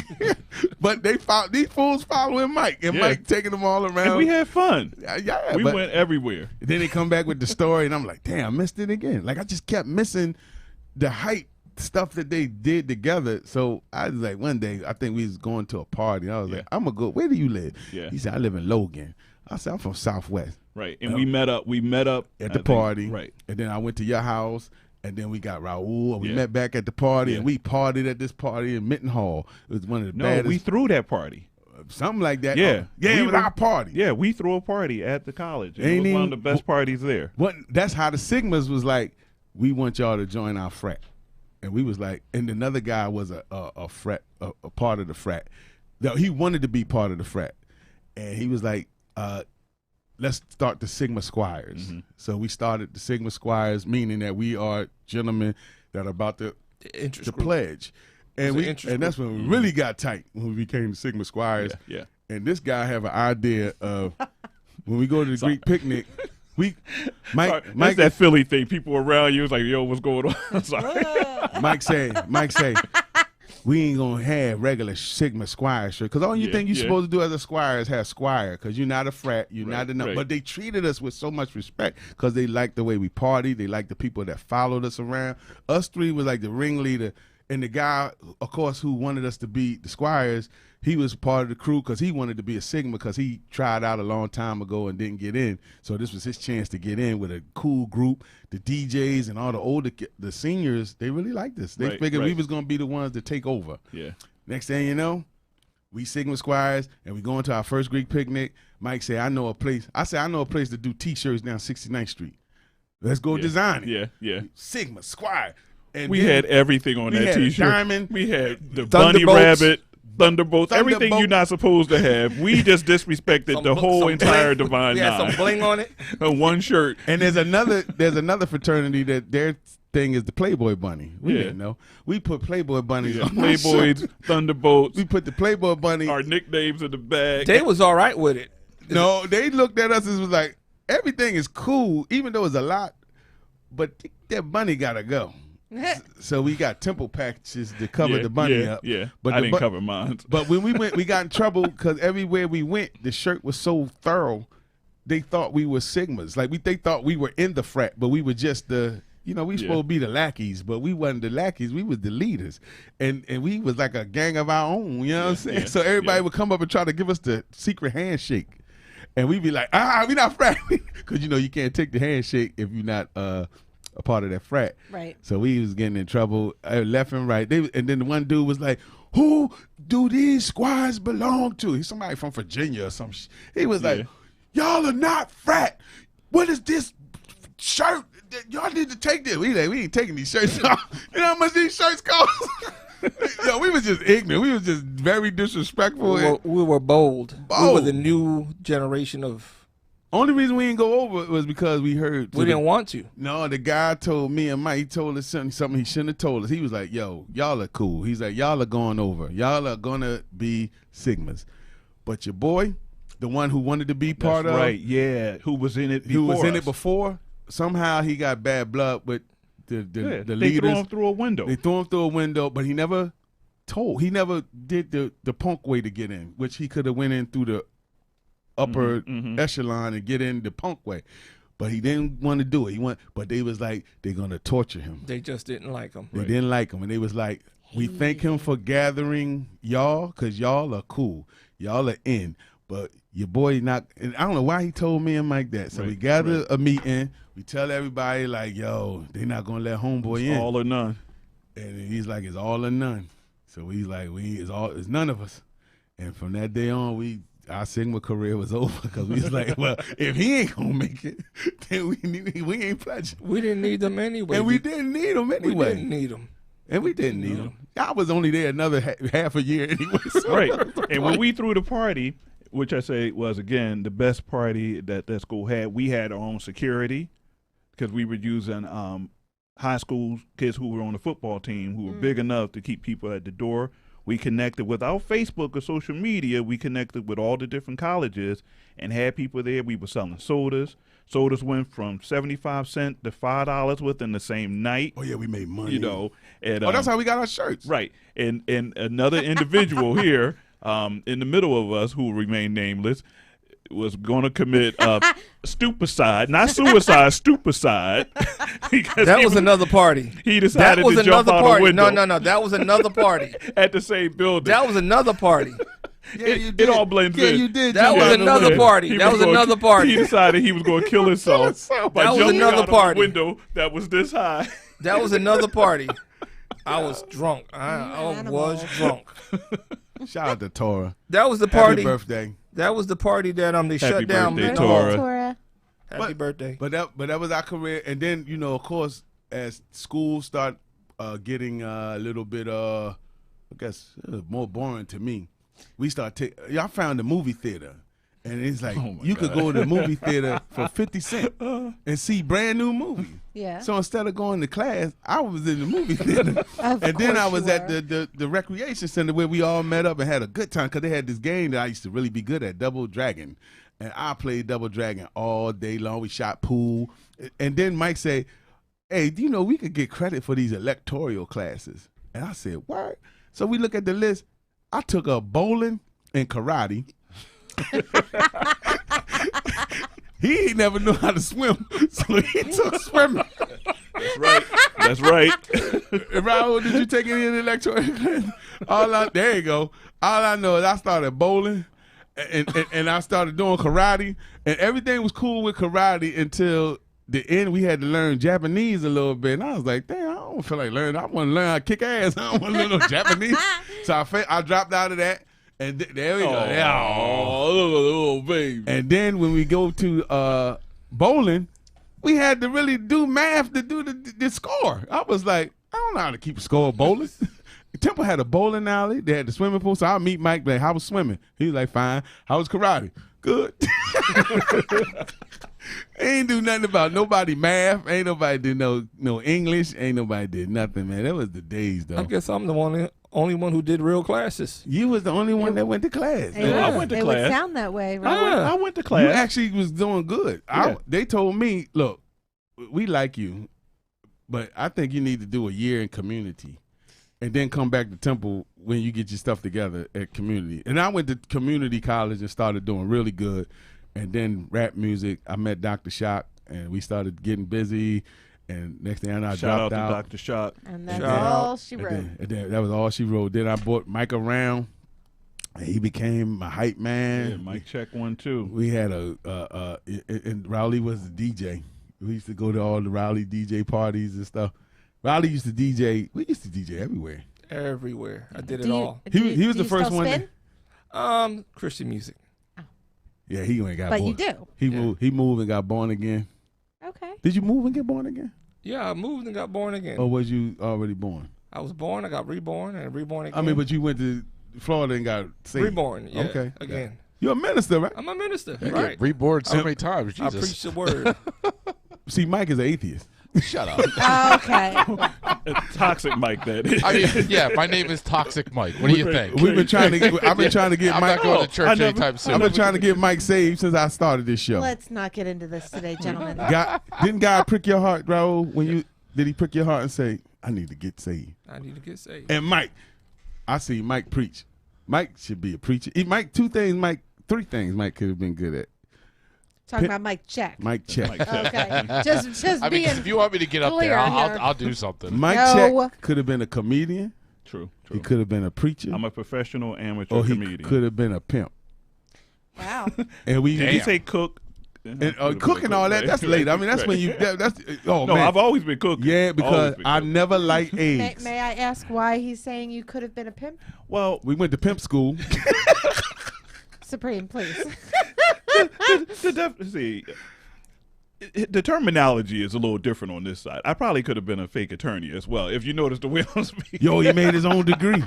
But these fools following Mike, and Mike taking them all around. And we had fun. Yeah, we went everywhere. Then they come back with the story, and I'm like, damn, I missed it again. Like, I just kept missing the hype stuff that they did together. So I was like, one day, I think we was going to a party. I was like, I'm going to go, where do you live? Yeah. He said, I live in Logan. I said, I'm from Southwest. Right. And we met up at the party. Right. And then I went to your house, and then we got Raul, and we met back at the party, and we partied at this party in Mitten Hall. It was one of the baddest. No, we threw that party. Something like that. Yeah. It was our party. Yeah, we threw a party at the college. It was one of the best parties there. That's how the Sigmas was like, we want y'all to join our frat. And we was like, and another guy was a frat, a part of the frat. No, he wanted to be part of the frat. And he was like, let's start the Sigma Squires. Mm-hmm. So we started the Sigma Squires, meaning that we are gentlemen that are about to pledge. And that's when we really got tight, when we became the Sigma Squires. Yeah. And this guy have an idea of when we go to the Greek picnic, Mike, that's that Philly thing. People around you was like, yo, what's going on? I'm sorry. Mike say, we ain't gonna have regular Sigma Squire shirt, because all you think you're supposed to do as a squire is have squire, because you're not a frat, you're not enough. But they treated us with so much respect because they liked the way we partied, they liked the people that followed us around. Us three was like the ringleader, and the guy, of course, who wanted us to be the squires, he was part of the crew because he wanted to be a Sigma, because he tried out a long time ago and didn't get in. So this was his chance to get in with a cool group. The DJs and all the seniors, they really liked us. They figured we was going to be the ones to take over. Yeah. Next thing you know, we Sigma Squires, and we going to our first Greek picnic. Mike said, I know a place. I said, I know a place to do T-shirts down 69th Street. Let's go design it. Yeah. Sigma Squire. And we had everything on that T-shirt. Diamond. We had the bunny rabbit, Thunderbolts, everything you're not supposed to have. We just disrespected the whole entire Divine Nine. Yeah, some bling on it. One shirt. And there's another fraternity that their thing is the Playboy Bunny. We didn't know. We put Playboy bunnies on Playboys, Thunderbolts. We put the Playboy Bunny. Our nicknames in the bag. They was all right with it. No, they looked at us and was like, everything is cool, even though it's a lot, but that bunny gotta go. So we got temple patches to cover the bunny up. Yeah, but I didn't cover mine. But when we went, we got in trouble because everywhere we went, the shirt was so thorough. They thought we were Sigmas. Like they thought we were in the frat, but we were just the. We supposed to be the lackeys, but we wasn't the lackeys. We was the leaders, and we was like a gang of our own. You know what I'm saying? Yeah, so everybody would come up and try to give us the secret handshake, and we'd be like, we not frat, because you can't take the handshake if you're not a part of that frat. Right. So we was getting in trouble left and right. And then the one dude was like, "Who do these squads belong to?" He's somebody from Virginia or some. He was like, "Y'all are not frat. What is this shirt? Y'all need to take this." We ain't taking these shirts off. You know how much these shirts cost? Yo, we was just ignorant. We was just very disrespectful. We were bold. We were the new generation of. Only reason we didn't go over it was because we heard. We didn't want to. No, the guy told me and Mike. He told us something he shouldn't have told us. He was like, "Yo, y'all are cool." He's like, "Y'all are going over. Y'all are gonna be Sigmas, but your boy, the one who wanted to be part of, right? Yeah, who was in it before. Somehow he got bad blood with the leaders. They threw him through a window. They threw him through a window, but he never told. He never did the punk way to get in, which he could have went in through the upper echelon and get in the punk way. But he didn't want to do it. But they was like, they're going to torture him. They just didn't like him. They didn't like him. And they was like, we thank him for gathering y'all because y'all are cool. Y'all are in. But your boy not, and I don't know why he told me and Mike that. So we gathered a meeting. We tell everybody like, yo, they not going to let homeboy in. All or none. And he's like, it's all or none. So he's like, it's none of us. And from that day on, our Sigma career was over because we was like, well, if he ain't gonna make it, then we ain't pledging. We didn't need them anyway. And we didn't need them anyway. We didn't need them. And we didn't need them. I was only there another half a year anyway. So. Right. And when we threw the party, which I say was, again, the best party that school had, we had our own security because we were using high school kids who were on the football team who were big enough to keep people at the door. We connected without Facebook or social media. We connected with all the different colleges and had people there. We were selling sodas. Sodas went from 75 cents to $5 within the same night. Oh yeah, we made money. And, that's how we got our shirts. Right. And another individual here, in the middle of us, who will remain nameless, was going to commit stupicide, not suicide, stupicide. That was another party. He decided to jump out a window. No, that was another party. At the same building. That was another party. Yeah, you did. It all blends in. Yeah, you did. That was another party. That was another party. He decided he was going to kill himself by jumping out of a window that was this high. That was another party. I was drunk. I was drunk. Shout out to Tora. That was the party. Happy birthday. That was the party that they shut down. Happy birthday, Tora. Happy birthday. But that was our career. And then, of course, as school started getting a little bit, I guess, more boring to me, we started y'all found the movie theater. And it's like, you could go to the movie theater for 50 cents and see brand new movies. Yeah. So instead of going to class, I was in the movie theater. And then I was at the recreation center where we all met up and had a good time because they had this game that I used to really be good at, Double Dragon. And I played Double Dragon all day long. We shot pool. And then Mike said, hey, we could get credit for these electoral classes. And I said, what? So we look at the list. I took up bowling and karate. He ain't never knew how to swim, so he took swimming. That's right. That's right. Raul, did you take any of the electoral? There you go. All I know is I started bowling, and I started doing karate, and everything was cool with karate until the end. We had to learn Japanese a little bit, and I was like, damn, I don't feel like learning. I want to learn how to kick ass. I don't want to learn no Japanese. So I dropped out of that. And there we go. Oh, little baby. And then when we go to bowling, we had to really do math to do the score. I was like, I don't know how to keep a score of bowling. Temple had a bowling alley. They had the swimming pool. So I meet Mike, like, how was swimming? He was like, fine. How was karate? Good. Ain't do nothing about nobody math. Ain't nobody did no English. Ain't nobody did nothing, man. That was the days, though. I guess I'm the only one who did real classes. You was the only one that went to class. I went to class. It would sound that way, right? I went to class. You actually was doing good. Yeah. They told me, look, we like you, But I think you need to do a year in community and then come back to Temple when you get your stuff together at community. And I went to community college and started doing really good. And then rap music, I met Dr. Shock, and we started getting busy. And next thing I know, I dropped out. Shout out to Dr. Shock. And that's all she wrote. And then that was all she wrote. Then I brought Mike around, and he became my hype man. Yeah, Mike check 1, 2. We had and Rowley was the DJ. We used to go to all the Rowley DJ parties and stuff. Rowley used to DJ. We used to DJ everywhere. Everywhere. I did it all. He was the first one. Christian music. Yeah, he ain't got. But born. you do. He moved and got born again. Okay. Did you move and get born again? Yeah, I moved and got born again. Or was you already born? I was born. I got reborn and reborn again. I mean, but you went to Florida and got saved. Reborn. Yeah. Okay. Again. Yeah. You're a minister, right? I'm a minister. You Right. get reborn so many times. Jesus. I preach the word. See, Mike is an atheist. Shut up. Okay. Toxic Mike, that is. I mean, yeah, my name is Toxic Mike. What do you think? We've been trying to. I've been trying to get I'm Mike. not going to church anytime soon. I've been trying to get Mike saved since I started this show. Let's not get into this today, gentlemen. Didn't God prick your heart, Raul? Did he prick your heart and say, "I need to get saved"? I need to get saved. And Mike, I see Mike preach. Mike should be a preacher. Three things Mike could have been good at. Talking about Mike Check. Mike Check. Okay. Just I mean, being if you want me to get up clear there, here. I'll do something. Mike No. Check could have been a comedian. True. He could have been a preacher. I'm a professional amateur or he comedian. could have been a pimp. Wow. And we Did you say cook? and cook and all that. That's later. I mean, that's when you. That's no, man. I've always been cooking. Yeah, because I never liked eggs. May I ask why he's saying you could have been a pimp? Well, we went to pimp school. Supreme, please. The terminology is a little different on this side. I probably could have been a fake attorney as well, if you notice the way I'm speaking. Yo, he made his own degree.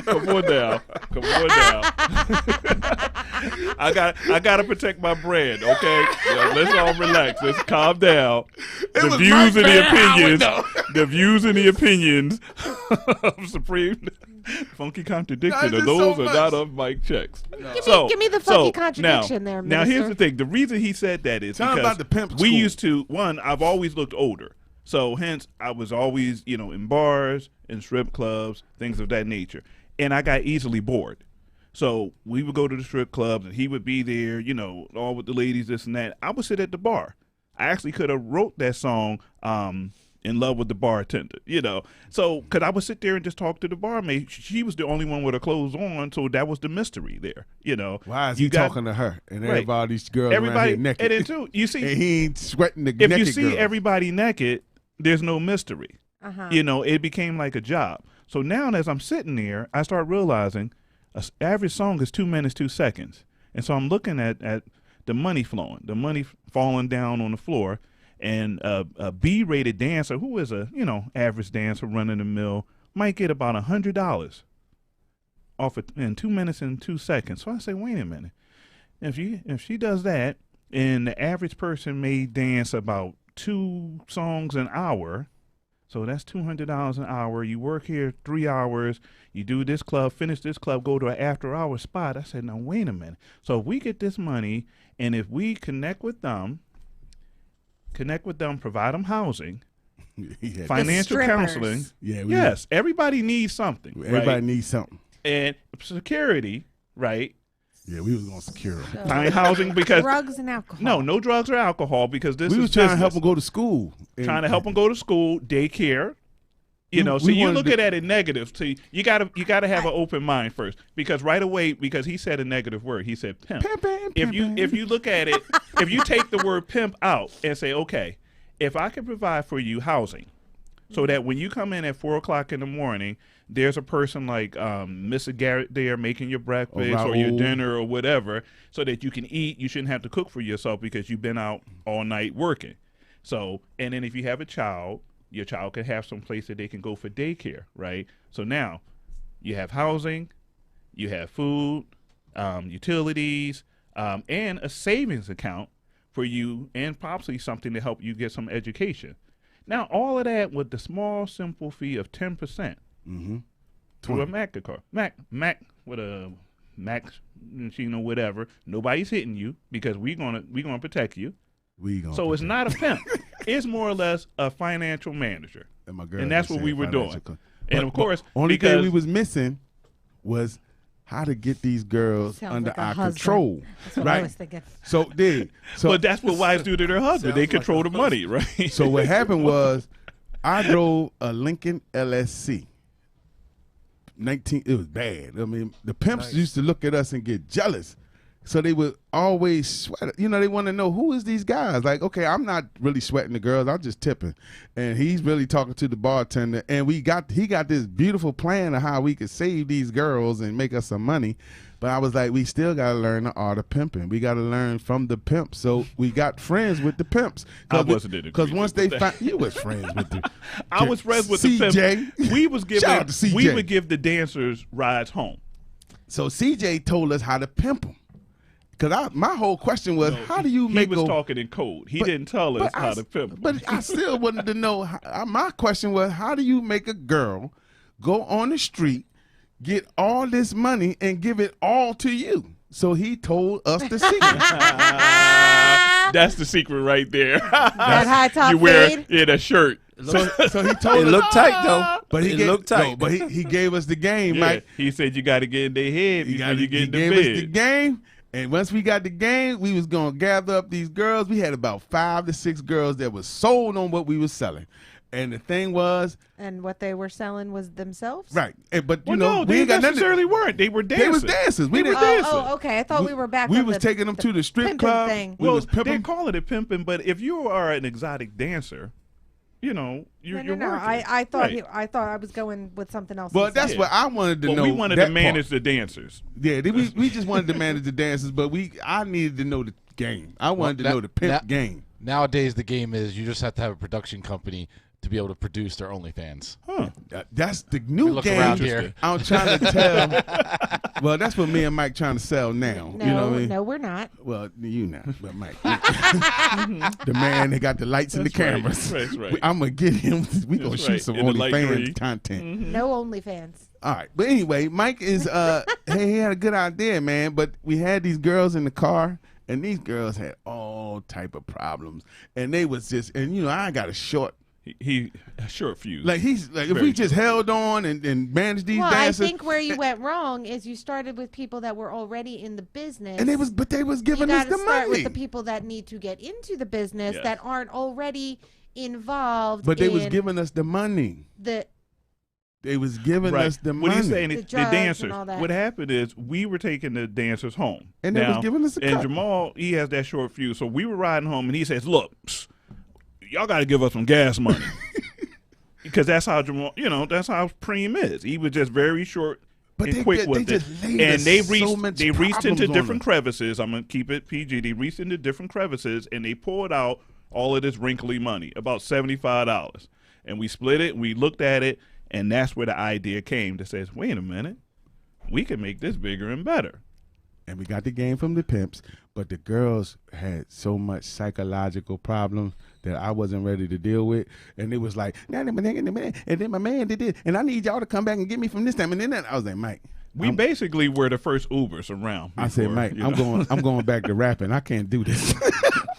Come on now. I gotta protect my brand, okay? Yeah, let's all relax. Let's calm down. The views and the opinions of Supreme Funky Contradiction, those are not of Mike Checks. Give me the funky contradiction there, Now, minister. here's the thing. The reason he said that is Tell him about the pimp we school. used to, I've always looked older. So hence, I was always, in bars and strip clubs, things of that nature. And I got easily bored. So we would go to the strip clubs and he would be there, all with the ladies, this and that. I would sit at the bar. I actually could have wrote that song, In Love with the Bartender, So, because I would sit there and just talk to the barmaid. She was the only one with her clothes on, so that was the mystery there, Why is he talking to her and everybody's girls around here naked? And then too, you see, and he ain't sweating the if naked you see girls. everybody naked, there's no mystery. Uh-huh. It became like a job. So now as I'm sitting there, I start realizing an average song is 2 minutes, 2 seconds. And so I'm looking at the money flowing, the money falling down on the floor. And a B-rated dancer, who is a average dancer, running the mill, might get about $100 off in 2 minutes and 2 seconds. So I say, wait a minute, if she does that, and the average person may dance about 2 songs an hour, so that's $200 an hour. You work here 3 hours, you do this club, finish this club, go to an after-hour spot. I said, now wait a minute. So if we get this money, and if we connect with them, provide them housing, financial counseling. Yeah, yes, everybody needs something. Everybody needs something. And security, right? Yeah, we was going to secure them. Find housing because drugs and alcohol. No drugs or alcohol because this we is was trying business. to help them go to school. Trying to help them go to school, daycare. So you look at it negative. So you gotta have an open mind first, because right away, because he said a negative word, he said pimp. If you look at it, if you take the word pimp out and say, okay, if I can provide for you housing, so that when you come in at 4:00 in the morning, there's a person like Mrs. Garrett there making your breakfast or your dinner or whatever, so that you can eat. You shouldn't have to cook for yourself because you've been out all night working. So, and then if you have a child, your child can have some place that they can go for daycare, right? So now you have housing, you have food, utilities, and a savings account for you, and possibly something to help you get some education. Now, all of that with the small, simple fee of 10% to a Mac card. Mac with a Mac machine or whatever. Nobody's hitting you because we're gonna protect you. So it's not a pimp. is more or less a financial manager, And my girl and that's just what we said were doing. financial And But- of course, but only because thing we was missing was how to get these girls Sounds under like a our husband. control. That's what right? I was thinking. So but that's what wives do to their husband. They Sounds like control a the money, right? So what happened was I drove a Lincoln LSC. It was bad. I mean, the pimps used to look at us and get jealous. So they would always sweat. You know, they want to know, who is these guys? Like, okay, I'm not really sweating the girls. I'm just tipping. And he's really talking to the bartender. And he got this beautiful plan of how we could save these girls and make us some money. But I was like, we still got to learn the art of pimping. We got to learn from the pimps. So we got friends with the pimps. I wasn't in Because once agreement they with that. find, you was friends with the I was friends with the CJ. pimp. We was Shout out to giving. We CJ. would give the dancers rides home. So CJ told us how to pimp them. Because my whole question was, how do you make He was talking in code. He didn't tell us how to pimp. But I still wanted to know, my question was, how do you make a girl go on the street, get all this money, and give it all to you? So he told us the secret. That's the secret right there. That high top You wear fade? in a shirt. So he told It us. looked tight though. But it looked tight. But he gave us the game, Yeah. Mike. He said you got to get in their head before you get He in the gave bed. us the game. And once we got the game, we was gonna gather up these girls. We had about 5 to 6 girls that was sold on what we was selling. And the thing was, And what they were selling was themselves? right? But you Well, know, no, we they ain't got nothing. necessarily weren't. They were dancers. They was dancers. We didn't. Oh, okay. I thought we were back We on was the, taking them to the strip pimping club. thing. We Well, was pimping. they call it a pimping, but if you are an exotic dancer, you know, you're No. working. I thought Right. I thought I was going with something else. Well, instead. that's what I wanted to Well, know. we wanted that to manage part. the dancers. Yeah, we just wanted to manage the dancers, but I needed to know the game. I wanted to know the pimp game. Nowadays, the game is you just have to have a production company to be able to produce their OnlyFans. Huh. That's the new look game. around here. I'm trying to tell. Well, that's what me and Mike trying to sell now. No, you know what I mean? no, we're not. Well, you know, but Mike, the man that got the lights and the That's right. cameras. That's right. I'm gonna get him. We gonna That's shoot right. some In the light OnlyFans green. content. No OnlyFans. All right, but anyway, Mike is hey, he had a good idea, man. But we had these girls in the car, and these girls had all type of problems, and they was just, and you know, I got a short. He a short fuse. Like he's like, if Very we just held on and managed these Well, dancers, I think where you went wrong is you started with people that were already in the business. and they was giving you us gotta the start money. with the people that need to get into the business Yes. that aren't already involved. But they was in giving us the money. the They was giving right. us the What money. he's saying The is the drugs and dancers. all that. What happened is we were taking the dancers home, And they was giving us a And cut. Jamal, he has that short fuse, so we were riding home, and he says, "Look, y'all got to give us some gas money." Because that's how Jamal, you know, that's how Preem is. He was just very short But and they quick did- with they it. just laid And us they so reached, much they reached into problems on different us. crevices. I'm gonna keep it PG. They reached into different crevices and they pulled out all of this wrinkly money, about $75. And we split it. We looked at it, and that's where the idea came that says, "Wait a minute, we can make this bigger and better." And we got the game from the pimps, but the girls had so much psychological problems that I wasn't ready to deal with. And it was like, and then my man did this, and I need y'all to come back and get me from this time. And then I was like, Mike, We basically were the first Ubers around. I said, before, Mike, you I'm know. going back to rapping. I can't do this.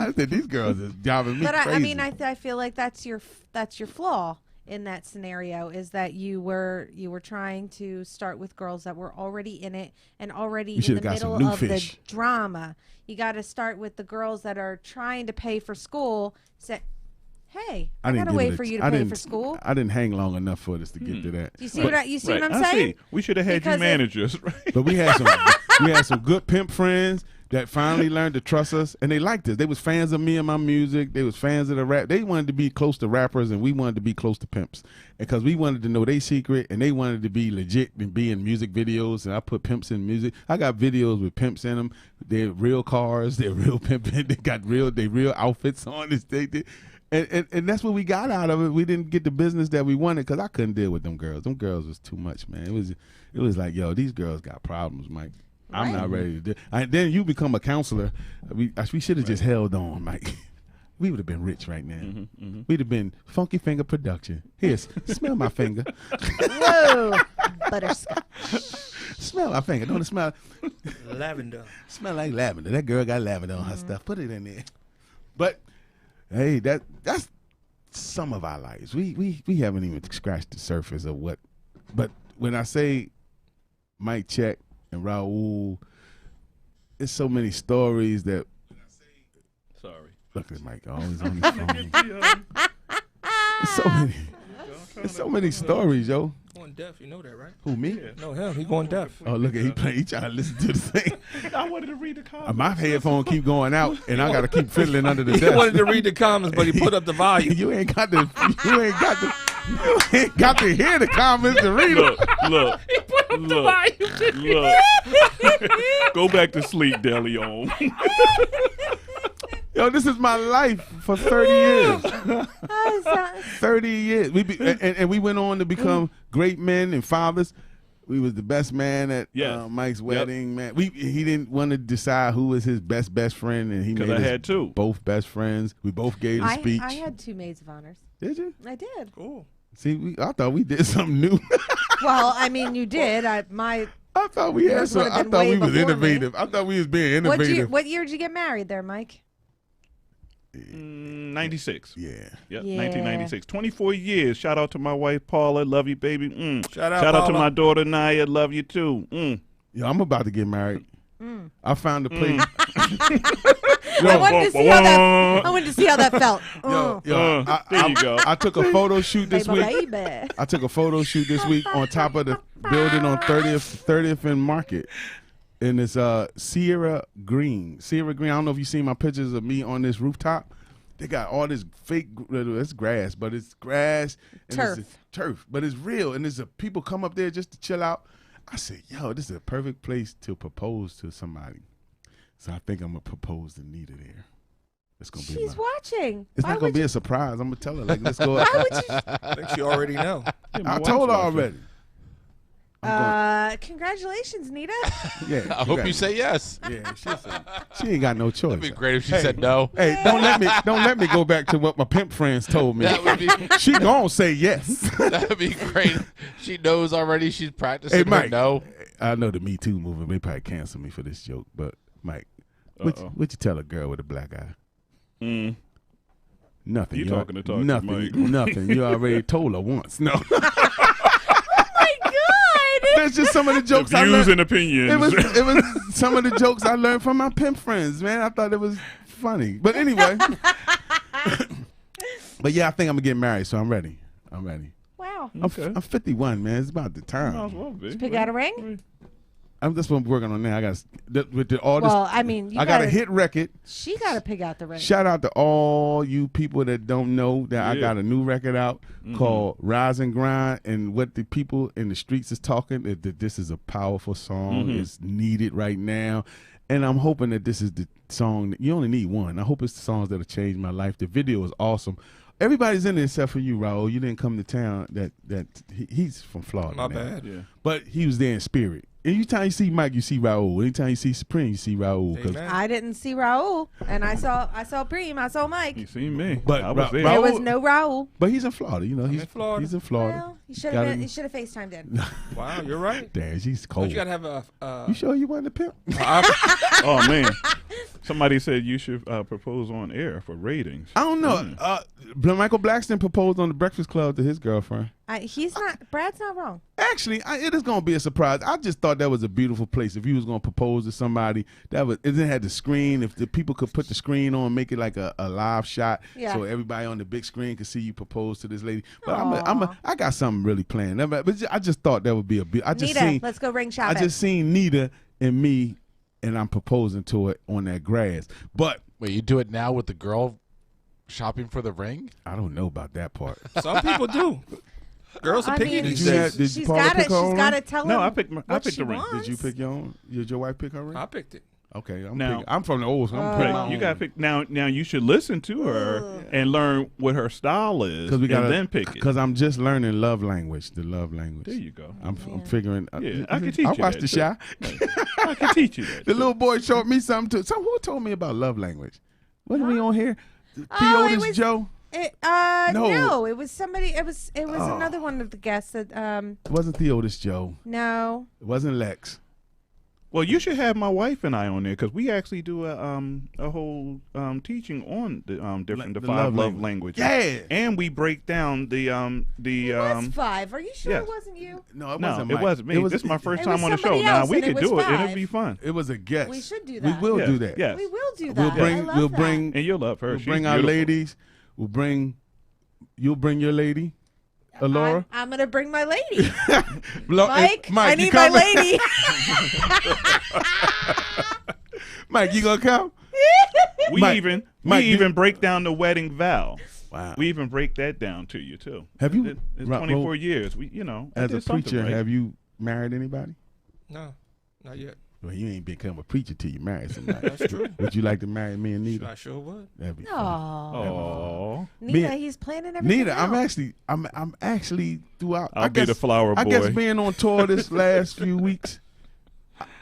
I said, these girls is driving me but crazy. I mean, I feel like that's your flaw in that scenario is that you were trying to start with girls that were already in it and already in the got some middle new of fish. the drama. You got to start with the girls that are trying to pay for school. Say, hey, I didn't gotta give wait it for a- you to I pay didn't- for school. I didn't hang long enough for this to get to that. You see what I'm Right. saying? See. We should have had Because you if- managers, right? But we had some good pimp friends that finally learned to trust us, and they liked us. They was fans of me and my music. They was fans of the rap. They wanted to be close to rappers, and we wanted to be close to pimps, because we wanted to know their secret, and they wanted to be legit and be in music videos. And I put pimps in music. I got videos with pimps in them. They're real cars. They're real pimping. They got real outfits on. And that's what we got out of it. We didn't get the business that we wanted because I couldn't deal with them girls. Them girls was too much, man. It was like, yo, these girls got problems, Mike. I'm not ready to do. Then you become a counselor. We should have just held on, Mike. We would have been rich right now. We'd have been Funky Finger Production. Here, smell my finger. Whoa, butterscotch. Smell my finger. Don't it smell? Lavender. Smell like lavender. That girl got lavender on her stuff. Put it in there. But Hey, that's some of our lives. We haven't even scratched the surface of what. But when I say Mike Check and Raul, there's so many stories that. Sorry. Look at Mike, always on his phone. There's so many stories, yo. Going deaf, you know that, right? Who, me? Yeah. No, him. He going deaf. Oh, look at he trying to listen to the thing. I wanted to read the comments. My headphone keep going out, and I got to keep fiddling under the He desk. wanted to read the comments, but he put up the volume. You ain't got to hear the comments to read them. Look. He put up the volume. Look. Go back to sleep, DeLeon. Yo, this is my life for 30 years. 30 years. And we went on to become great men and fathers. We was the best man at Mike's wedding, man. He didn't want to decide who was his best friend, and he made us had two. Both best friends. We both gave the speech. I had 2 maids of honors. Did you? I did. Cool. See, I thought we did something new. Well, I mean, you did. I thought we had some. I thought we was innovative. I thought we was being innovative. What year did you get married there, Mike? 96. Yeah. Yep, 1996. 24 years. Shout out to my wife, Paula. Love you, baby. Shout out to my daughter, Naya. Love you, too. Yo, I'm about to get married. I found a place. I wanted to see how that felt. There you go. I took a photo shoot this week. I took a photo shoot this week on top of the building on 30th and Market. And it's Sierra Green. I don't know if you've seen my pictures of me on this rooftop. They got all this fake, it's grass, but it's grass. And it's turf, but it's real. And there's people come up there just to chill out. I said, yo, this is a perfect place to propose to somebody. So I think I'm going to propose to Nita there. It's gonna be She's watching. It's not going to be a surprise. I'm going to tell her, like, let's go. Why would you? I think she already know. I told her already. Congratulations, Nita. Yeah, I hope you say yes. Yeah, she ain't got no choice. It'd be great if she said no. Hey, don't let me go back to what my pimp friends told me. That would be. She gonna say yes. That'd be great. She knows already. She's practicing. Hey, Mike. No. I know the Me Too movement. They probably cancel me for this joke, but Mike, what you tell a girl with a black eye? Nothing. You talking to talk nothing. to Mike. Nothing. You already told her once. No. That's just some of the jokes the I views learned. and opinions. It was some of the jokes I learned from my pimp friends, man. I thought it was funny. But anyway. But yeah, I think I'm going to get married, so I'm ready. Wow. I'm 51, man. It's about the time. Did you pick out a ring? I'm just working on that. I got all this. Well, I mean, I got a hit record. She got to pick out the ring. Shout out to all you people that don't know that I got a new record out called Rise and Grind, and what the people in the streets is talking. That this is a powerful song. It's needed right now, and I'm hoping that this is the song. You only need one. I hope it's the songs that'll change my life. The video is awesome. Everybody's in it except for you, Raul. You didn't come to town. He's from Florida. My man. bad. Yeah. But he was there in spirit. Anytime you see Mike, you see Raul. Anytime you see Supreme, you see Raul. I didn't see Raul, and I saw Preem. I saw Mike. You seen me? But I was there. There was no Raul. But he's in Florida. You know, he's in Florida. He's in Florida. Well, he should have FaceTimed in. Wow, you're right. Damn, she's cold. But you gotta have a. You sure you want to pimp? Oh man, somebody said you should propose on air for ratings. I don't know. Michael Blackston proposed on the Breakfast Club to his girlfriend. He's not. Brad's not wrong. Actually, it is gonna be a surprise. I just thought that was a beautiful place. If you was gonna propose to somebody, it didn't have the screen. If the people could put the screen on, make it like a live shot, so everybody on the big screen could see you propose to this lady. But I got something really planned. But I just thought that would be Nita, let's go ring shopping. I just seen Nita and me, and I'm proposing to her on that grass. But wait, you do it now with the girl shopping for the ring? I don't know about that part. Some people do. Girls are picky these days. Did Paula pick her own She's got to tell him. No, I picked the ring. Did you pick your own? Did your wife pick her ring? I picked it. Okay, Now- I'm from the old school. I'm picking my You own. gotta pick now. You should listen to her and learn what her style is, and then pick it. Because I'm just learning love language. The love language. There you go. I'm figuring. Yeah, I can teach you. I watched that, The Shy. I can teach you that. The little boy showed me something too. Who told me about love language? Wasn't we on here? Oh, it Theotis was- Joe. No, it was somebody. It was another one of the guests that. It wasn't Theotis Joe. No. It wasn't Lex. Well, you should have my wife and I on there because we actually do a whole teaching on the different The the 5 love love languages. Yeah. And we break down the It was 5. Are you sure yes. it wasn't you? No, it No, wasn't it Mike. wasn't me. It was, This is my first it was time on the show. somebody Now else, we and could it do was it. It'll 5. be fun. It was a guest. We should do We that. will Yes, do that. yes. We will do that. We'll bring. I love We'll that. bring. And you'll love her. We'll She's bring our beautiful. ladies. We'll bring. You'll bring your lady, Alora. I'm gonna bring my lady. Mike, Mike, I you need my coming? lady. Mike, you gonna come? We Mike, even Mike, you- break down the wedding vow. Wow. We even break that down to you too. Have you- It's Ro- 24 years. We, I As a did something preacher, right. have you married anybody? No, not yet. Well, you ain't become a preacher till you married somebody. That's true. Would you like to marry me and I Nita? sure would. That'd be fun. Oh, Oh, Nita, Me- he's planning everything. Nita, I'm out. actually throughout. I'll I be guess, the flower I guess boy. being on tour this last few weeks,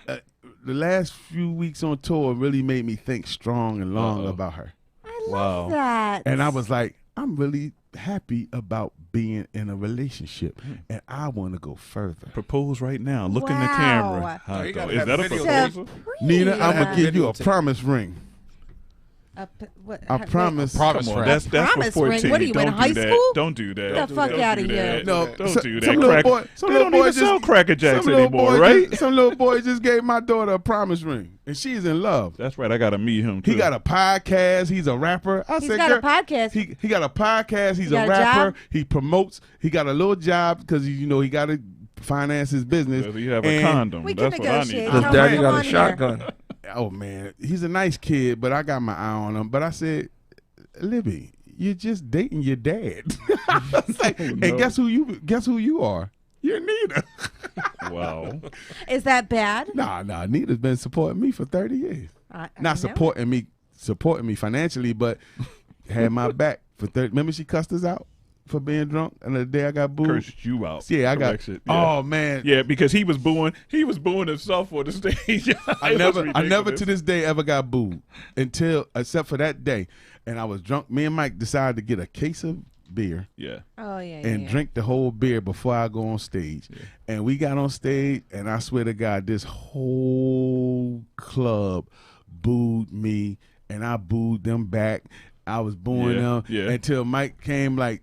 the last few weeks on tour really made me think strong and long about her. I love that. And I was like, I'm really happy about being in a relationship, and I want to go further. propose right now. Look in the Wow. camera. Oh, you gotta Is have that a video. proposal? Nina, I'm have gonna give you a videotape. promise ring. I promise. Promise Come on, ring. that's Promise for ring? 14. What are you, in Don't high do that. school? Don't do that. Get the fuck Don't outta do here. that. No, Don't do that. Some little boy, They don't even sell Cracker Jacks anymore, right? Some little boy just gave my daughter a promise ring, and she's in love. That's right. I gotta meet him too. He got a podcast. He's a rapper. I He's said, got a "Girl, podcast. He got a podcast. He's He a got a rapper. job? He promotes. He got a little job because he got to finance his business. Does he have a And- condom? We can That's what I need. negotiate. Does Come daddy on, got come a on here. shotgun? Oh man, he's a nice kid, but I got my eye on him. But I said, Libby, you're just dating your dad. I was like, And guess who you are? You're Nita. Wow. Is that bad? Nah. Nita's been supporting me for 30 years. I Not know. supporting me financially, but had my back for 30. Remember she cussed us out for being drunk, and the day I got booed. Cursed you out. Yeah, I got. Correction. Yeah. Oh man. Yeah, because he was booing himself on the stage. I never to this day ever got booed except for that day, and I was drunk. Me and Mike decided to get a case of beer Yeah. Oh yeah. and yeah. drink the whole beer before I go on stage. And we got on stage, and I swear to God, this whole club booed me, and I booed them back. I was booing them until Mike came like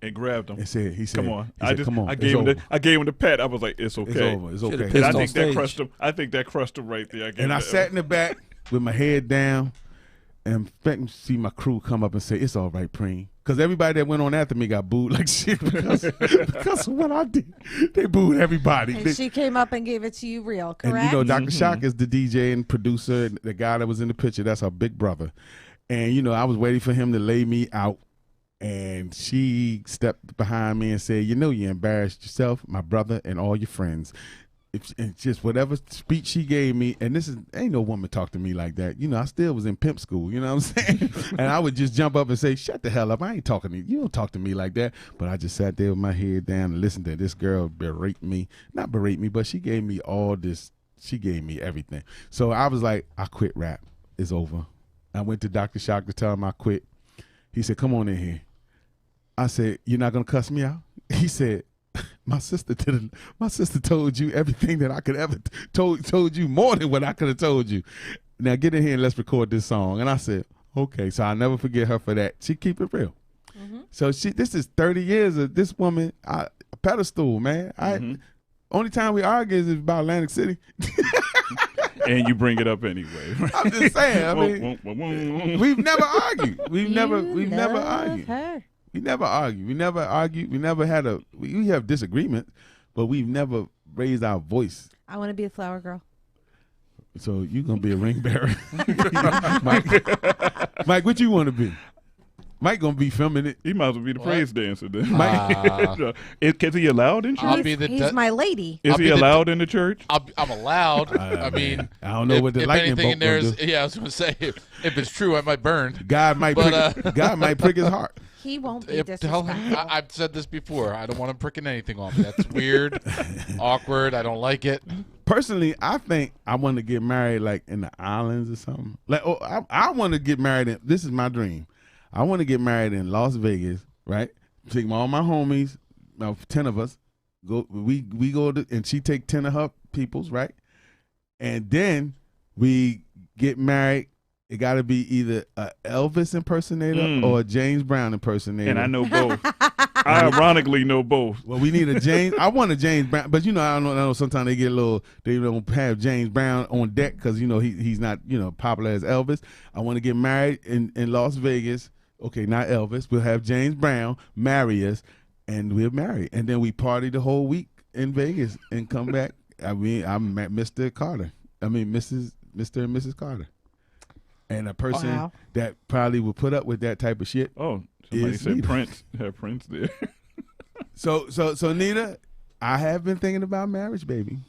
And grabbed him. and said, he said, Come on. he said, come on, I it's gave him over. I gave him the pat. I was like, it's okay. It's over. It's Should've okay. And pissed I on think that stage. crushed him. I think that crushed him right there. And I sat in the back with my head down and expecting to see my crew come up and say, it's all right, Preem. Because everybody that went on after me got booed like shit because of what I did. They booed everybody. And she came up and gave it to you real, And correct? you know, Dr. Shock is the DJ and producer, and the guy that was in the picture. That's her big brother. And, I was waiting for him to lay me out. And she stepped behind me and said, you embarrassed yourself, my brother, and all your friends. And just whatever speech she gave me, and ain't no woman talk to me like that. I still was in pimp school, you know what I'm saying? And I would just jump up and say, shut the hell up. I ain't talking to you. You don't talk to me like that. But I just sat there with my head down and listened to this girl berate me. Not berate me, but she gave me all this. She gave me everything. So I was like, I quit rap. It's over. I went to Dr. Shock to tell him I quit. He said, come on in here. I said, you're not going to cuss me out? He said, my sister told you everything that I could ever told you more than what I could have told you. Now get in here and let's record this song. And I said, okay. So I'll never forget her for that. She keep it real. Mm-hmm. So this is 30 years of this woman, a pedestal, man. Only time we argue is about Atlantic City. And you bring it up anyway. I'm just saying. I mean, we've never argued. We've never argued. Her. We never argue. We never argue. We never had we have disagreements, but we've never raised our voice. I want to be a flower girl. So you gonna be a ring bearer, Mike? What you want to be? Mike gonna be filming it. He might as well be the praise dancer then. Mike, Is he allowed in church? He's my lady. Is he allowed in the church? I'm allowed. I mean, I don't know what the if lightning anything bolt in there gonna is, do. yeah, I was going to say, if it's true, I might burn. God might prick his heart. He won't be Tell him, disrespectful. I've said this before. I don't want him pricking anything on me. That's weird, awkward. I don't like it. Personally, I think I want to get married like in the islands or something. Like, I want to get married. This is my dream. I want to get married in Las Vegas, right? Take all my homies, 10 of us. We go to, and she take 10 of her peoples, right? and then we get married. It got to be either a Elvis impersonator or a James Brown impersonator. And I know both. I ironically know both. Well, we need a James. I want a James Brown, but I know sometimes they get a little. They don't have James Brown on deck because he's not popular as Elvis. I want to get married in Las Vegas. Okay, not Elvis. We'll have James Brown marry us, and we're married, and then we party the whole week in Vegas and come back. I mean, I'm Mr. Carter. I mean, Mr. and Mrs. Carter. And a person that probably would put up with that type of shit. Oh, somebody said Nita. Prince. Have Prince there. So Nita, I have been thinking about marriage, baby.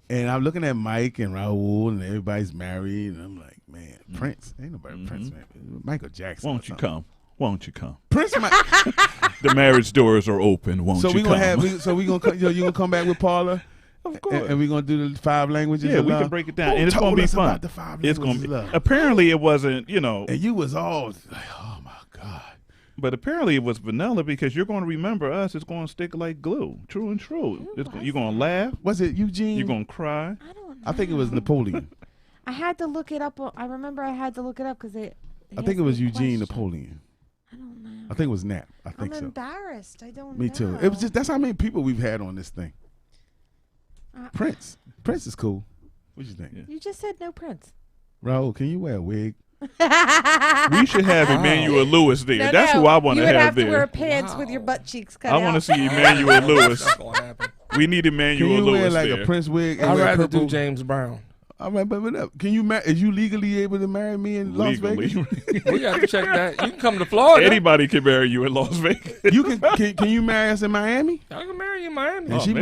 And I'm looking at Mike and Raul, and everybody's married, and I'm like, man, Prince. Ain't nobody Prince, man. Michael Jackson. Won't you come? Won't you come? Prince, the marriage doors are open. Won't you come? So we gonna you gonna come back with Paula? Of course. And we're gonna do the 5 languages. Yeah, of we love? can break it down, Who and it's gonna be fun. About the 5 it's languages gonna be. of love? Apparently, it wasn't. And you was all like, oh my God. But apparently, it was vanilla because you're going to remember us. It's going to stick like glue. True and true. You're going to laugh. Was it Eugene? You're going to cry. I don't know. I think it was Napoleon. I had to look it up. I remember I had to look it up because I think it was Eugene Napoleon. I don't know. I think it was Nap. I'm embarrassed. I don't know. Me too. It was just that's how many people we've had on this thing. Prince is cool. What you think? You just said no Prince. Raul, can you wear a wig? We should have Emmanuel Lewis there. No, That's who I want to have there. You would have to wear pants with your butt cheeks cut out. I want to see Emmanuel Lewis. We need Emmanuel Can you Lewis wear like there. a Prince wig? I'd rather do James Brown. All right, but can you is you legally able to marry me in Las Vegas? We got to check that. You can come to Florida. Anybody can marry you in Las Vegas. You can you marry us in Miami? I can marry you in Miami. Let's do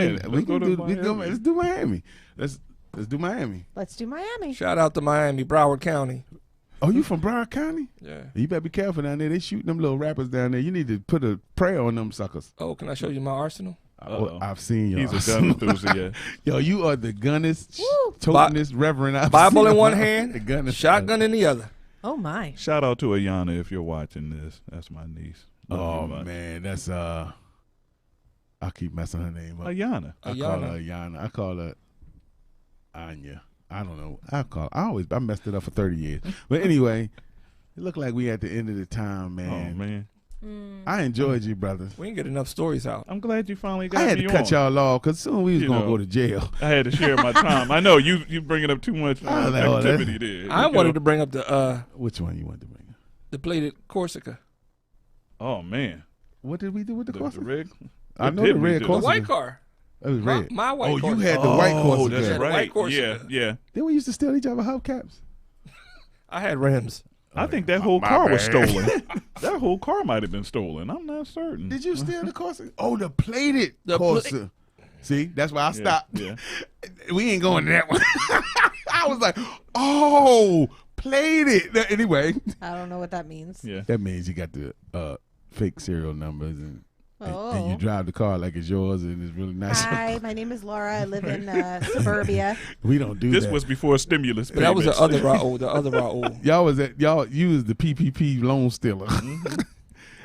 Miami. Let's do Miami. Let's do Miami. Shout out to Miami, Broward County. Oh, you from Broward County? Yeah. You better be careful down there. They shooting them little rappers down there. You need to put a prayer on them suckers. Oh, can I show you my arsenal? I've seen you. He's a gun enthusiast. Yo, you are the gunnest, totingest reverend I've Bible seen in one hand, the shotgun in the other. Oh my! Shout out to Ayana if you're watching this. That's my niece. Love man, that's I keep messing her name up. Ayana. I call her Ayana. I call her Anya. I don't know. I messed it up for 30 years. But anyway, it looked like we at the end of the time, man. Oh man. I enjoyed you, brothers. We didn't get enough stories out. I'm glad you finally got I had me to cut on. y'all off because soon we was going to go to jail. I had to share my time. I know you bringing up too much activity there. I wanted to bring up the which one you wanted to bring up? The plate at Corsica. Oh man. What did we do with the Corsica? The red. I know the red Corsica. The white car. It was red. My white Corsica. You had the white Corsica. Oh, that's right. White Corsica. Yeah. Then we used to steal each other hubcaps. I had rims. I think that whole car was stolen. That whole car might have been stolen. I'm not certain. Did you steal the Corsica? Oh, the plated Corsica. See, that's why I stopped. Yeah. We ain't going to that one. I was like, oh, plated. Anyway. I don't know what that means. Yeah. That means you got the fake serial numbers and you Oh. drive the car like it's yours and it's really nice. Hi, my name is Laura. I live in suburbia. We don't do This that. was before stimulus. But that was the payments. other Raul. The other Raul. You was the PPP loan stealer.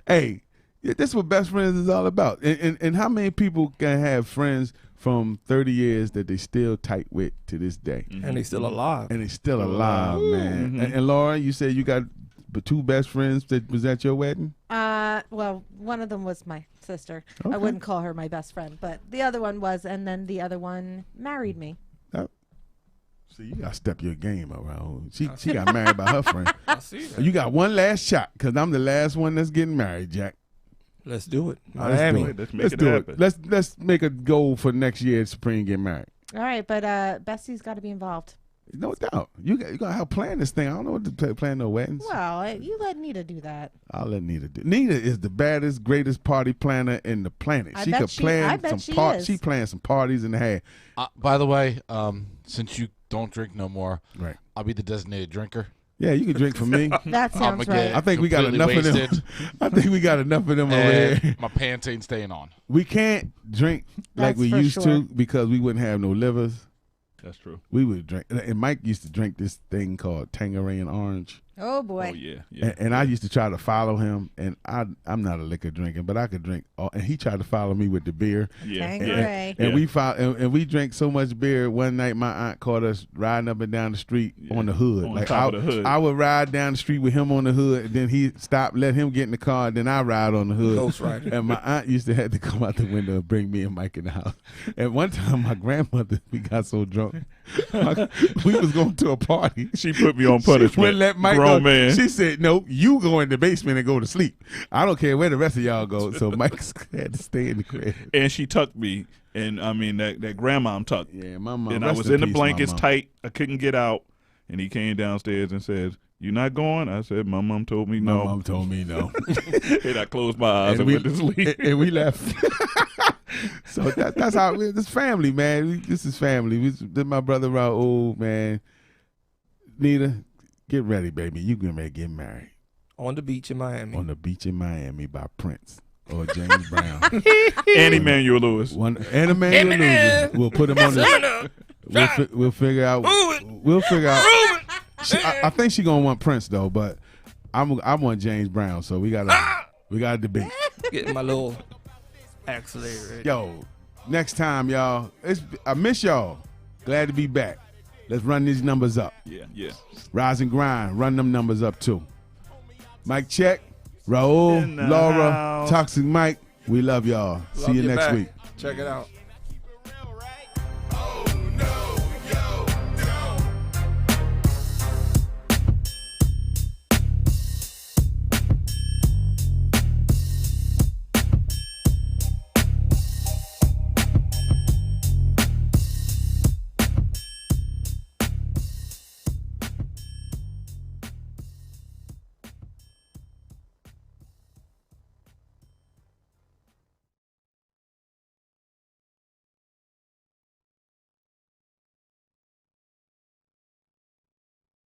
Hey, this is what best friends is all about. And how many people can have friends from 30 years that they still tight with to this day? And they still alive. And they still alive, man. And Laura, you said you got 2 best friends that was at your wedding? Well, one of them was my sister. Okay. I wouldn't call her my best friend, but the other one was, and then the other one married me. See, you gotta step your game up, Raul. She got married by her friend. I see that. You got one last shot, because I'm the last one that's getting married, Jack. Let's do it. Miami. Let's make it do happen. it. Let's make a goal for next year. Supreme get married. All right, but Bessie's got to be involved. No doubt. You gotta help plan this thing. I don't know what to plan no weddings. Well, you let Nita do that. I'll let Nita do. Nita is the baddest, greatest party planner in the planet. I She bet could she- plan I bet some she parties. is. She planned some parties in the hair. By the way, since you don't drink no more, Right. I'll be the designated drinker. Yeah, you can drink for me. That sounds I'ma get right. I think we got completely enough of wasted, them. I think we got enough of them over and here. my pants ain't staying on. We can't drink like That's we for used sure. to because we wouldn't have no livers. That's true. We would drink, and Mike used to drink this thing called Tangerine Orange. Oh boy. Oh yeah, yeah. And I used to try to follow him, and I'm not a liquor drinker, but I could drink. And he tried to follow me with the beer. Yeah, Tanqueray. And we drank so much beer. One night, my aunt caught us riding up and down the street on the hood. On top of the hood. I would ride down the street with him on the hood, and then he stopped, let him get in the car, and then I ride on the hood. Ghost rider. And my aunt used to have to come out the window and bring me and Mike in the house. And one time, my grandmother, we got so drunk, we was going to a party. She put me on punishment. She wouldn't let Mike Grown go. man. She said, "No, you go in the basement and go to sleep. I don't care where the rest of y'all go." So Mike had to stay in the crib. And she tucked me, and I mean that grandmom tucked. Yeah, my mom. And I was in the blankets tight. I couldn't get out. And he came downstairs and said, "You not going?" I said, "My mom told me no." My mom told me no. And I closed my eyes and went to sleep. And we left. So that's how this family, man. This is family. This my brother Raul, man. Nita, get ready, baby. You getting ready to get married. On the beach in Miami. On the beach in Miami by Prince or James Brown. And Emmanuel Lewis. And Emmanuel Lewis. We'll put him on the. We'll figure out. We'll figure out. I think she gonna want Prince though, but I want James Brown. So we gotta debate. Getting my little accelerator ready. Yo, next time, y'all. I miss y'all. Glad to be back. Let's run these numbers up. Yeah. Rise and grind. Run them numbers up too. Mike check. Raul, Laura, house. Toxic Mike. We love y'all. See you next week. Check it out.